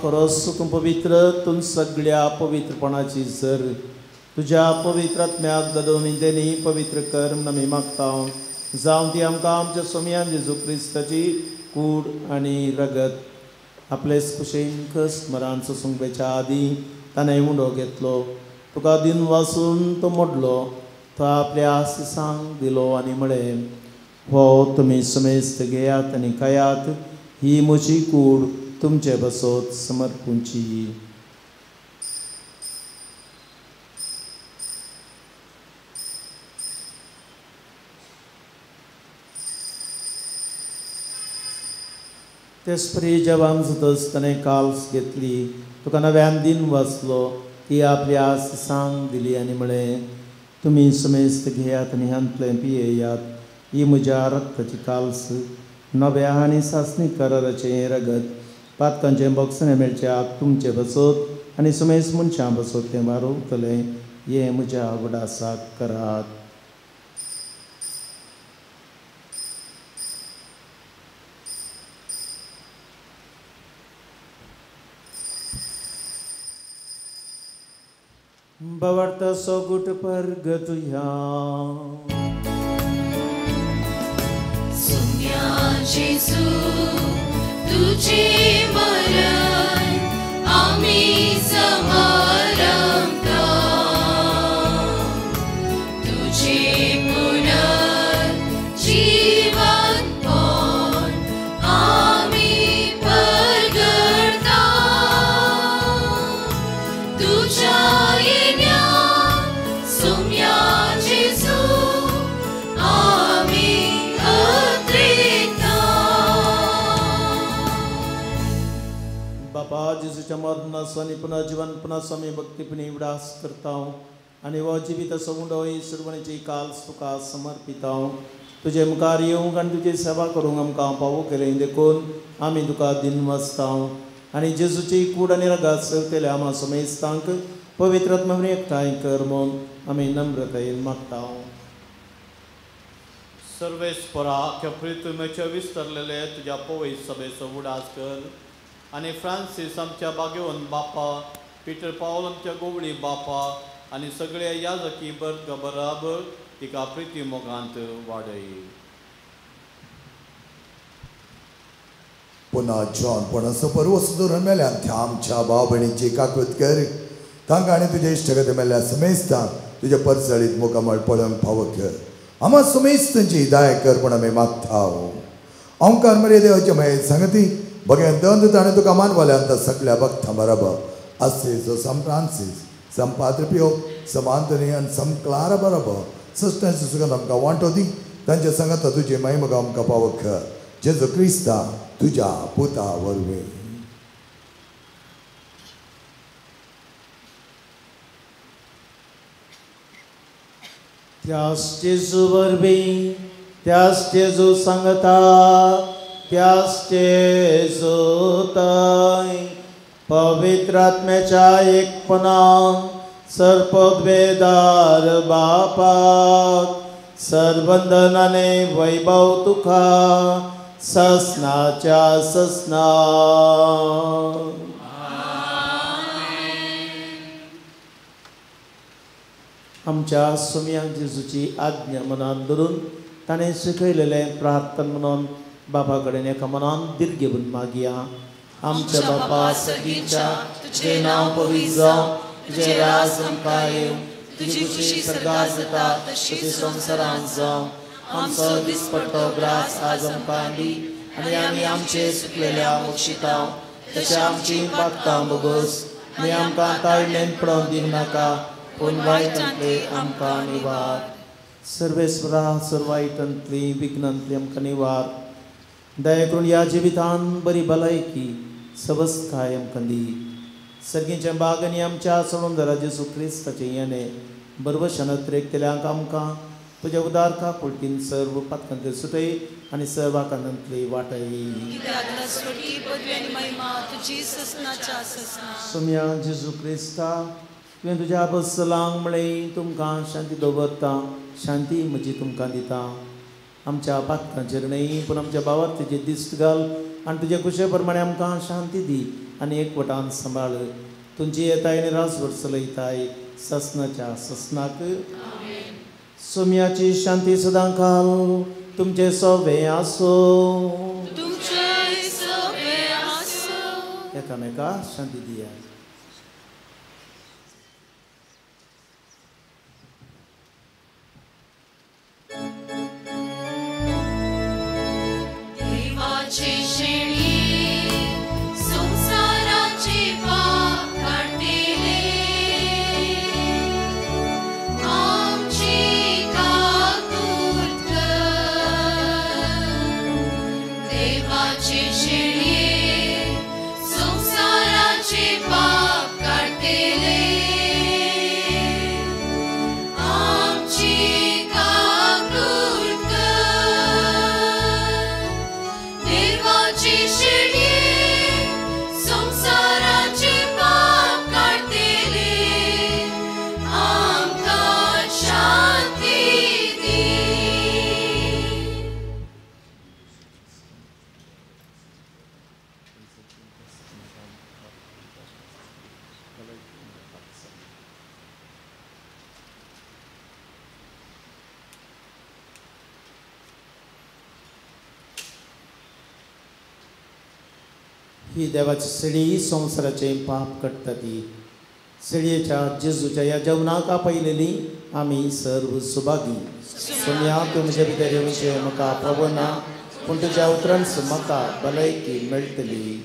खरोच तूं पवित्र, तूं सगळ्या पवित्रपणाची सर तुज्या पवित्र आत्म्याक धाडून तेणी पवित्र कर म्हूण आमी मागता. जावं ती आमकां आमच्या सोम्यान जेजू क्रिस्ताची कूड आनी रगत आपलेच कुशेन कस मरांचो सुंगवेच्या आदीं ताणें उंडो घेतलो. तुका दिन वाचून तो मोडलो, तो आपल्या आशिसांक दिलो आनी म्हळें, हो तुमी समेस्त घेयात आनी खायात, ही म्हजी कूड तुमचे बसोत समर्पूंची. तेच परी जेवण जातच ताणें काल्स घेतली, तुका नव्यान दिन वाचलो, ती आपल्या आशिसांक दिली आनी म्हळें, तुमी समेस्त घेयात आनी ह्यांतलें पियेयात, ही म्हज्या रक्ताची काल्स, नव्या आनी सासणी कराराचें रगत, पातकांचें बक्षणें मेळच्याक तुमचे बसोत आनी समेस्त मनशां बसोत तें वारोवतलें, हें म्हज्या उडासाक करात. Bavarta sogut pargatuya Sumya Jesu तुझे मरण बापा जेजूच्या मरणाचो आनी पुन्हा जिवनपणाचो आमी भक्तीपणी विडास करता आनी हो जिविताचो उंडो ईश्वरपणाची काल तुका समर्पिता तुजे मुखार येवंक आनी तुजी सेवा करूंक आमकां पावो केलें देखून आमी तुका दिनवासता आनी जेजूची कूड आनी रगास केल्या आमा समेस्तांक पवित्र आत्म्यान एकठांय कर म्हूण आमी नम्रतायेन मागता. सर्वेस्परा अख्ख्या पृथ्वीचे विस्तरलेले तुझ्या पवित्र सभेचो उडास कर आनी फ्रांसीस आमच्या बागेवन बापा, पिटर पावल आमच्या गोवळी बापा आनी सगळे याजकी बर्ग बराबर तिका प्रिती मोगांत वाडय. पुन्हा जॉन पणस परवस धरून मेल्यान त्या आमच्या भाव भयणीची काकूत कर तांकां आनी तुजे इश्टगती मेल्ल्या समेस्तांक तुजे परसळीत मुखामळ पळोवंक फावो कर. आमा समेस्तांची हिदाय कर पण आमी मागता. ओंकार मरे देवाचे मागीर सांगती भगेन दंत ताणें तुका मानवल्यांत सगळ्या भक्तां बरोबर अस्सेसो सम फ्रांसीस सम पाद्र पियो सम आंतोनी आनी सम क्लारा बरोबर सस्टेंस सुगंध आमकां वांटो दी तांचे सांगत तुजे महिमा आमकां पावो कर. जेजू क्रिस्ता तुज्या पुता वरवीं. त्याच जेजू वरवीं त्याच जेजू सांगता त्याच जेजू थंय पवित्र आत्म्याच्या एकपणान सर्पद्वेदार बापाक सरबंधन आनी वैभव तुका ससनाच्या ससना. आमच्या सुमयांक जेजूची आज्ञा मनान धरून ताणें शिकयलेलें प्रार्थना म्हणून बापा कडेन एका मनान दीर्घ घेवन मागया. आमच्या बापा सगळीच्या तुजें नांव पवित्र जावं तुजें राज आमकां येवं तुजी खुशी सर्गार जाता तशी संवसारांत जावं. आमचो दिसपट्टो ग्रास आज आमकां दी आनी आमी आमचे चुकलेल्या मुक्षिता तशें आमची पातकां बोगोस आनी आमकां ताळमेन पडोवन दिवं नाका पूण वायटांतले आमकां निवार. सर्वेस्वरा सर्वायटांतली विघ्नांतली आमकां निवार. दया करून ह्या जिवितान बरी भलायकी सवस्थाय आमकां दी. सर्गीच्या बाग आनी आमच्या सळुंदरा जेजू क्रिस्ताचें येणें बरवशान केल्यांक आमकां तुज्या उदार काकुळटीन सर्व पातकांतली सुटय आनी सर्व आकांतांतली वाटय. सुम्या जेजू क्रिस्ता तुवें तुज्या बसलांक म्हळें तुमकां शांती दवरता शांती म्हजी तुमकां दिता. आमच्या पातकांचेर न्हय पूण आमच्या भावार तुजें दिश्ट घाल आनी तुजे कुशे प्रमाणे आमकां शांती दी आनी एकवटान सांबाळ. तुमची येताय आनी रासभर चलयताय ससनाच्या ससनाक. सुम्याची शांती सदां घाल तुमचे सोबे आसो. एकामेकाक शांती दिया. ही देवाची सडी संवसाराचें पाप काडटा ती. सडयेच्या जेजूच्या ह्या जेवणाक आपयलेली आमी सर्व सुभागी. सोम्या तूं म्हजे भितर येवचें म्हाका प्रभुना पूण तुज्या उतरांत म्हाका भलायकी मेळटली.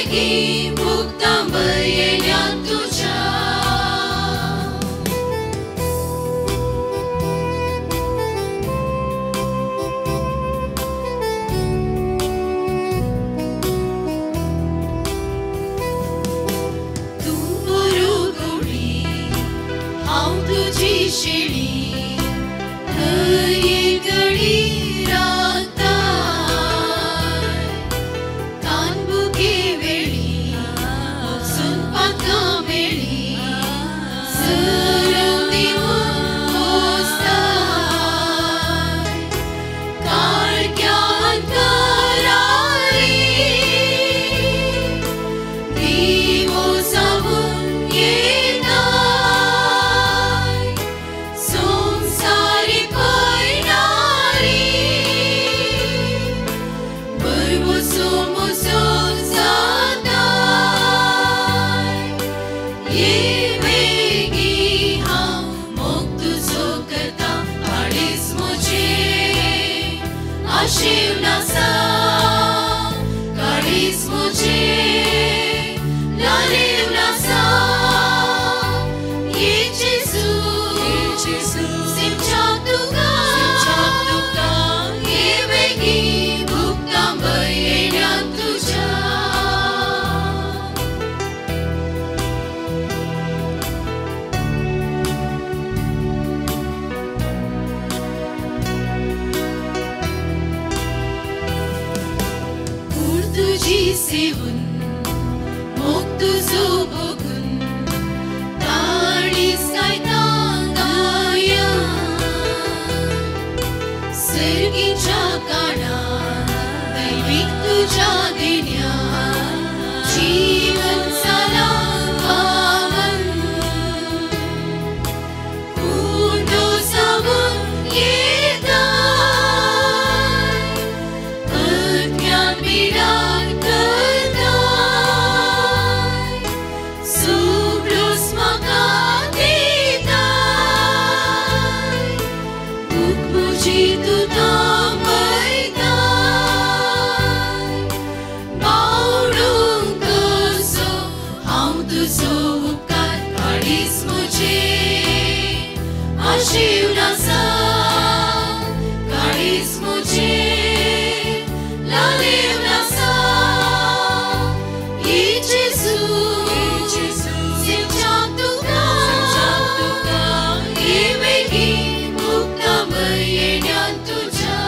बेगी मुक्तांब येण्यात तुझ्या तू बरो गवळी हांव तुझी शेळी थंय गडी रावता कानबुके वेळी सुनपाका वेळी सरव दिवून पोसता काळक्यान करारी दिवो सावून येता संसारी पळणारी बरवो सोमोसो जाता ये बेगी हांव मोग तुजो करता काळीज म्हजे आशीव नासा काळीज म्हजे लारीव नासा ये जेजू सिमच्या तुका ये बेगी मुक्तांब येण्यात तुझ्या कूड तुझी सेवून मोग तुजो बघून ताळीस गायता गाया सर्गीच्या काळात दैवीक तुझ्या देण्या जीवन जाला पावन उंडो सावून येता अज्ञान बिडान करता सुग्रोस म्हाका दिता भूक म्हजी तूं थांबयता बावडूंक कसो हांव तुजो उपकार काळीज म्हजे आशीव नासा काळीज म्हजे लालीव नासा ये जेजू सिमच्या तुका ये बेगी मुक्तांब येण्यात तुझ्या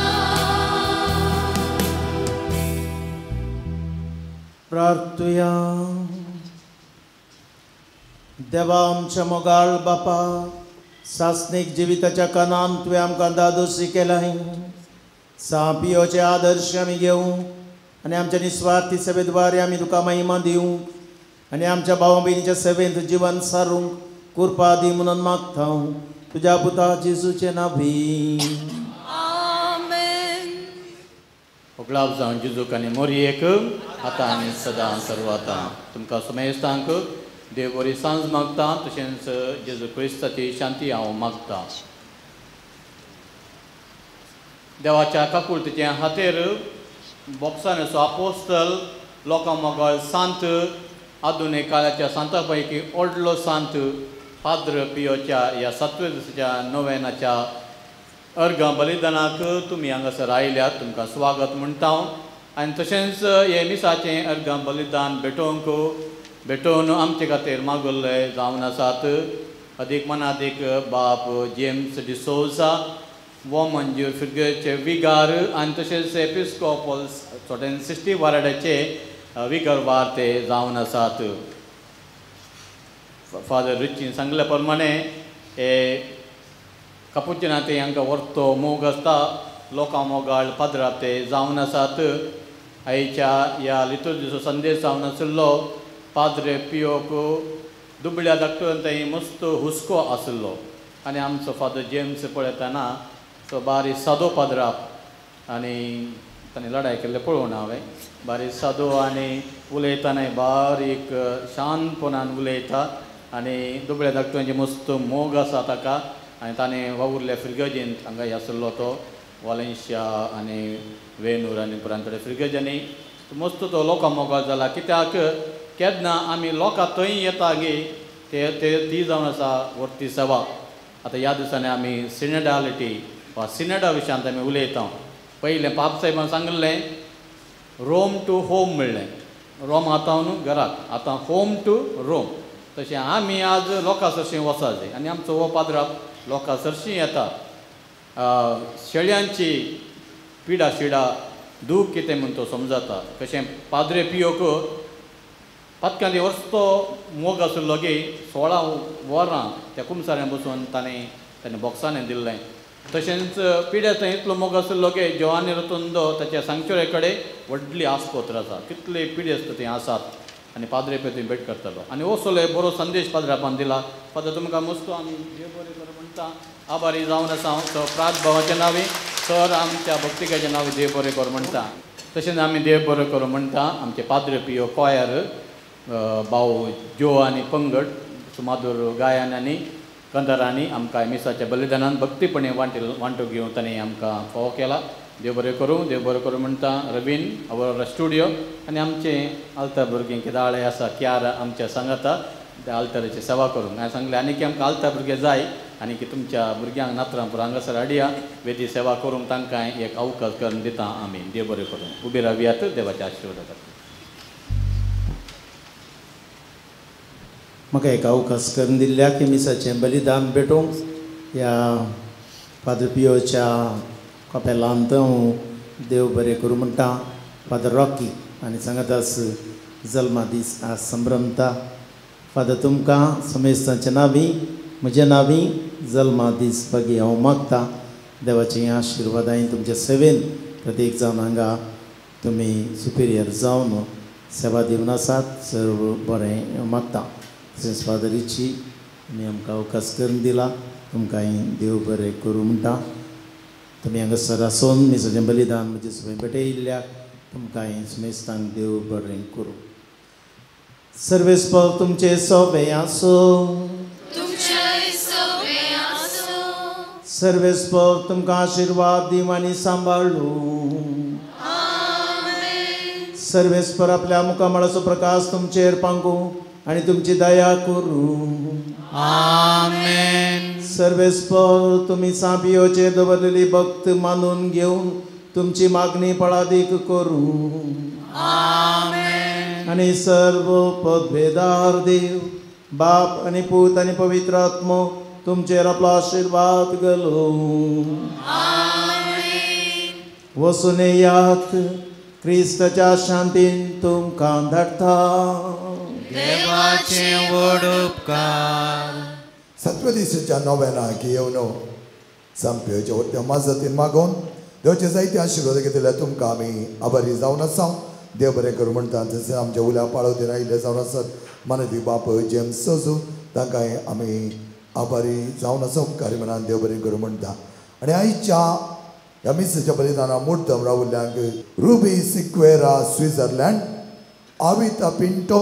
प्रार्थुया. देवा आमच्या मोगाळ बापा, सासनीक जिविताच्या कानान तुवें आमकां दादोशी केलाय. सापियोचे आदर्श आमी घेवंक आनी आमच्या निस्वार्थी सेवेद्वारे आमी तुका महिमा दिवंक आनी आमच्या भावा भयणीच्या सेवेंत जीवन सारूंक कृपा दी म्हणून मागता तुज्या पुता जेजूचे नांवी. गुलाब जावन जेजूक आनी मोरयेक आतां आनी सदां सर्वाता तुमकां समेस्तांक देव बरी सांज मागता. तशेंच जेजू क्रिस्ताची शांती हांव मागता. देवाच्या काकुळतेचे हातेर बॉक्सान असो आपोस्तल लोकां मोगाळ सांत आधुनीक काळाच्या सांता पैकी व्हडलो सांत पाद्र पियोच्या ह्या 7व्या दिसाच्या नोवेनाच्या अर्घ बलिदानाक तुमी हांगासर आयल्यात. तुमकां स्वागत म्हणटा. आनी तशेंच हे मिसाचें अर्घ बलिदान भेटोवन आमचे खातीर मागुल्ले जावन आसात. अदीक मनादीक बाप जेम्स डिसोजा, वो मंजूर फिर्गेचे विगार आनी तशेंच एपिस्कोपल 60 वाराड्याचे विगरवार ते जावन आसात. फादर रिचीन सांगल्या प्रमाणे हे कापुचिनांत हांकां व्हरतो मोग आसता. लोकां मोगाळ पाद्राप ते जावन आसात. आयच्या ह्या लितुर्जीचो संदेश जावन आशिल्लो. पाद्रे पियोक दुबळ्या धाकटून थंय मस्त हुस्को आशिल्लो आनी आमचो फादर जेम्स पळयतना तो बारीक सादो पाद्राप आनी ताणें लढाई केल्लें पळोवन हांवें बारीक सादो आनी उलयतना बारीक शांतपणान उलयता आनी दुबळ्या धाकटूंचे मस्त मोग आसा ताका. आनी ताणें वावुरल्या फ्रिगजींत हांगा आशिल्लो तो वालेन्सिया आनी वेनूर आनी पुरांतडे फ्रिगजांनी मस्त तो लोकां मोगाळ जाला कित्याक केन्ना आमी लोकां थंय येता गे ते ती जावन आसा वर्ती सेवा. आतां ह्या दिसांनी आमी सिनेडालिटी वा सिनेडा विशयांत आमी उलयता. पयलें पाप साहेबान सांगलें रोम टू होम म्हणलें. रोमांतावन घराक, आतां होम टू रोम. तशें आमी आज लोकां सरशीं वचा जाय आनी आमचो हो पाद्राक लोकां सरशीं येता. शेळ्यांची पिडा शिडा दूख कितें म्हूण तो समजता. कशें पाद्रे पियोक पातकांनी वर्स तो मोग आशिल्लो गे 16 वरां त्या कुमसाऱ्यान बसून ताणें बॉक्सांनी दिल्लें. तशेंच पिड्या थंय इतलो मोग आशिल्लो गे जोवानी रतुंदो ताच्या सांगचोरे कडेन व्हडली आस्पोत्र आसा. कितले पिडे आसता थंय आसात आनी पाद्रे पे थंय भेट करतलो. आनी असो बरो संदेश पाद्रापान दिला. पाद्र तुमकां मस्तो आमी देव बरें करूं म्हणटा. आभारी जावन आसा हांव प्रात भावाच्या नांवी सर आमच्या भक्तिकाच्या नांवी देव बरें करूं म्हणटा. तशेंच आमी देव बरें करूं म्हणटा. आमचे पाद्रे पियो कॉयर भाऊ जो आनी पंगड सुमाधूर गायन आनी कंदरांनी आमकां मिसाच्या बलिदानान भक्तीपणे वांटो घेवन ताणें आमकां फोव केला. देव बरें करूं म्हणटा. रवीन अवर स्टुडियो आनी आमचे आल्तार भुरगीं किदाळे आसा क्यार आमच्या सांगाता त्या आल्ताराची सेवा करूंक. हांवें सांगलें आनी की आमकां आल्तार भुरगे जाय आनी की तुमच्या भुरग्यांक नात्रांपूर हांगासर हाडया वेदी सेवा करूंक तांकां एक अवकाश करून दिता आमी. देव बरें करूं. उबे रावयात. देवाचे आशिर्वाद. म्हाका एक अवकाश करून दिल्ल्या की मिसाचें बलिदान भेटूंक ह्या फादर पियोच्या कपेलांत हांव देव बरें करूं म्हणटा. फादर रॉकी आनी सांगातास जल्मा दीस आज संभ्रमता. फादर तुमकां समेस्तांच्या नांवी म्हज्या नांवी जल्मा दीस बागी हांव मागता. देवाचें आशिर्वाद हांवें तुमच्या सेवेन प्रत्येक जावन हांगा तुमी सुपिरियर जावन सेवा दिवन आसात. सर्व बरें मागता. तशेंच फादरीची आमी आमकां अवकाश करून दिला. तुमकां हांवें देव बरें करूं म्हणटा. तुमी हांगासर आसून मिसाचें बलिदान म्हजे सवय भेटयिल्ल्याक तुमकां हांवें सुमेस्तांक देव बरें करूं. सर्वेस्पर तुमचे सोबे आसूं. सर्वेस्पर तुमकां आशिर्वाद दिवं आनी सांबाळूं. सर्वेस्पर आपल्या मुखामळाचो प्रकाश तुमचेर पांगूं आनी तुमची दया करूं. आमेन. सर्वेस्पर तुमी सापियोचेर दवरलेली भक्त मानून घेवन तुमची मागणी फळादीक करूं. आमेन. आनी सर्व पदवेदार देव बाप आनी पूत आनी पवित्र आत्मो तुमचेर आपलो आशिर्वाद घालूं. आमेन. वचून येयात. क्रिस्ताच्या शांतीन तुमकां धाडटा. देवाचे व्हड उपकार. 7व्या दिसाच्या नोवेनाक येवन सांपेच्या वरत्या माजतीन मागोवन देवाचे जायते आशिर्वाद घेतल्या तुमकां आमी आभारी जावन आसा. देव बरें करूं म्हणटा. तशें आमच्या उल्या पाळोवतीन आयिल्ले जावन आसात मानवी बाप जेम्स सजू तांकां आमी आभारी जावन आसा. उपकारी मनान देव बरें करूं म्हणटा. आनी आयच्या ह्या मिसाच्या बलिदाना मुर्तम रावल्ल्यांक Ruby Sequeira Switzerland, Avita Pinto,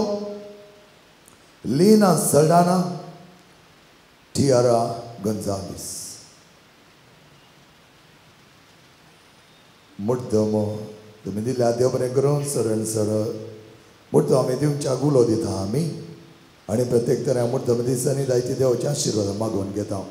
Leena Saldanha, Tiara Gonsalves मुर्तम तुमी दिल्या देव बरें करूं. सरळ सरळ मुर्तम आमी दिवच्याक उलो दिता आमी आनी प्रत्येक तऱ्या मुर्तम दिसांनी जायते देवाचे आशिर्वाद मागून घेता.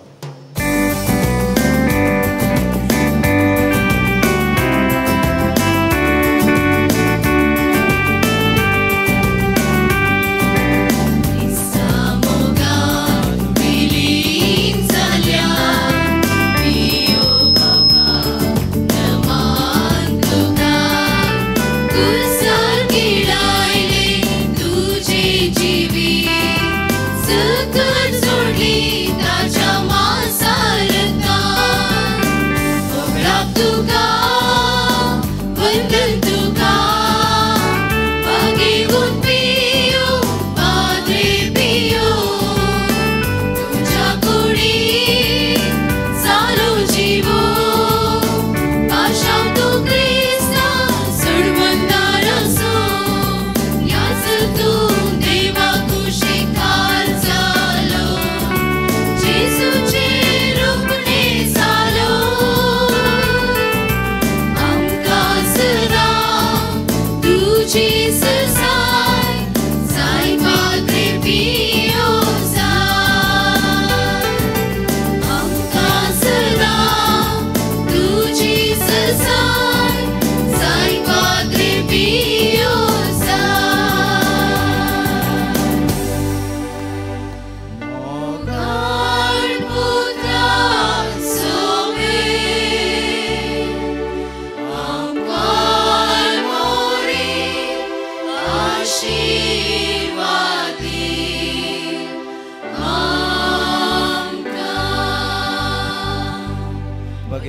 सकट जोडली ताच्या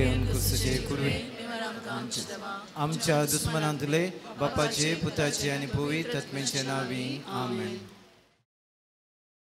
घेवन कुसचे कुडवे आमच्या दुस्मनांतले बापाचे पुताचे आनी पवित्र आत्म्याचे नांवी आमेन.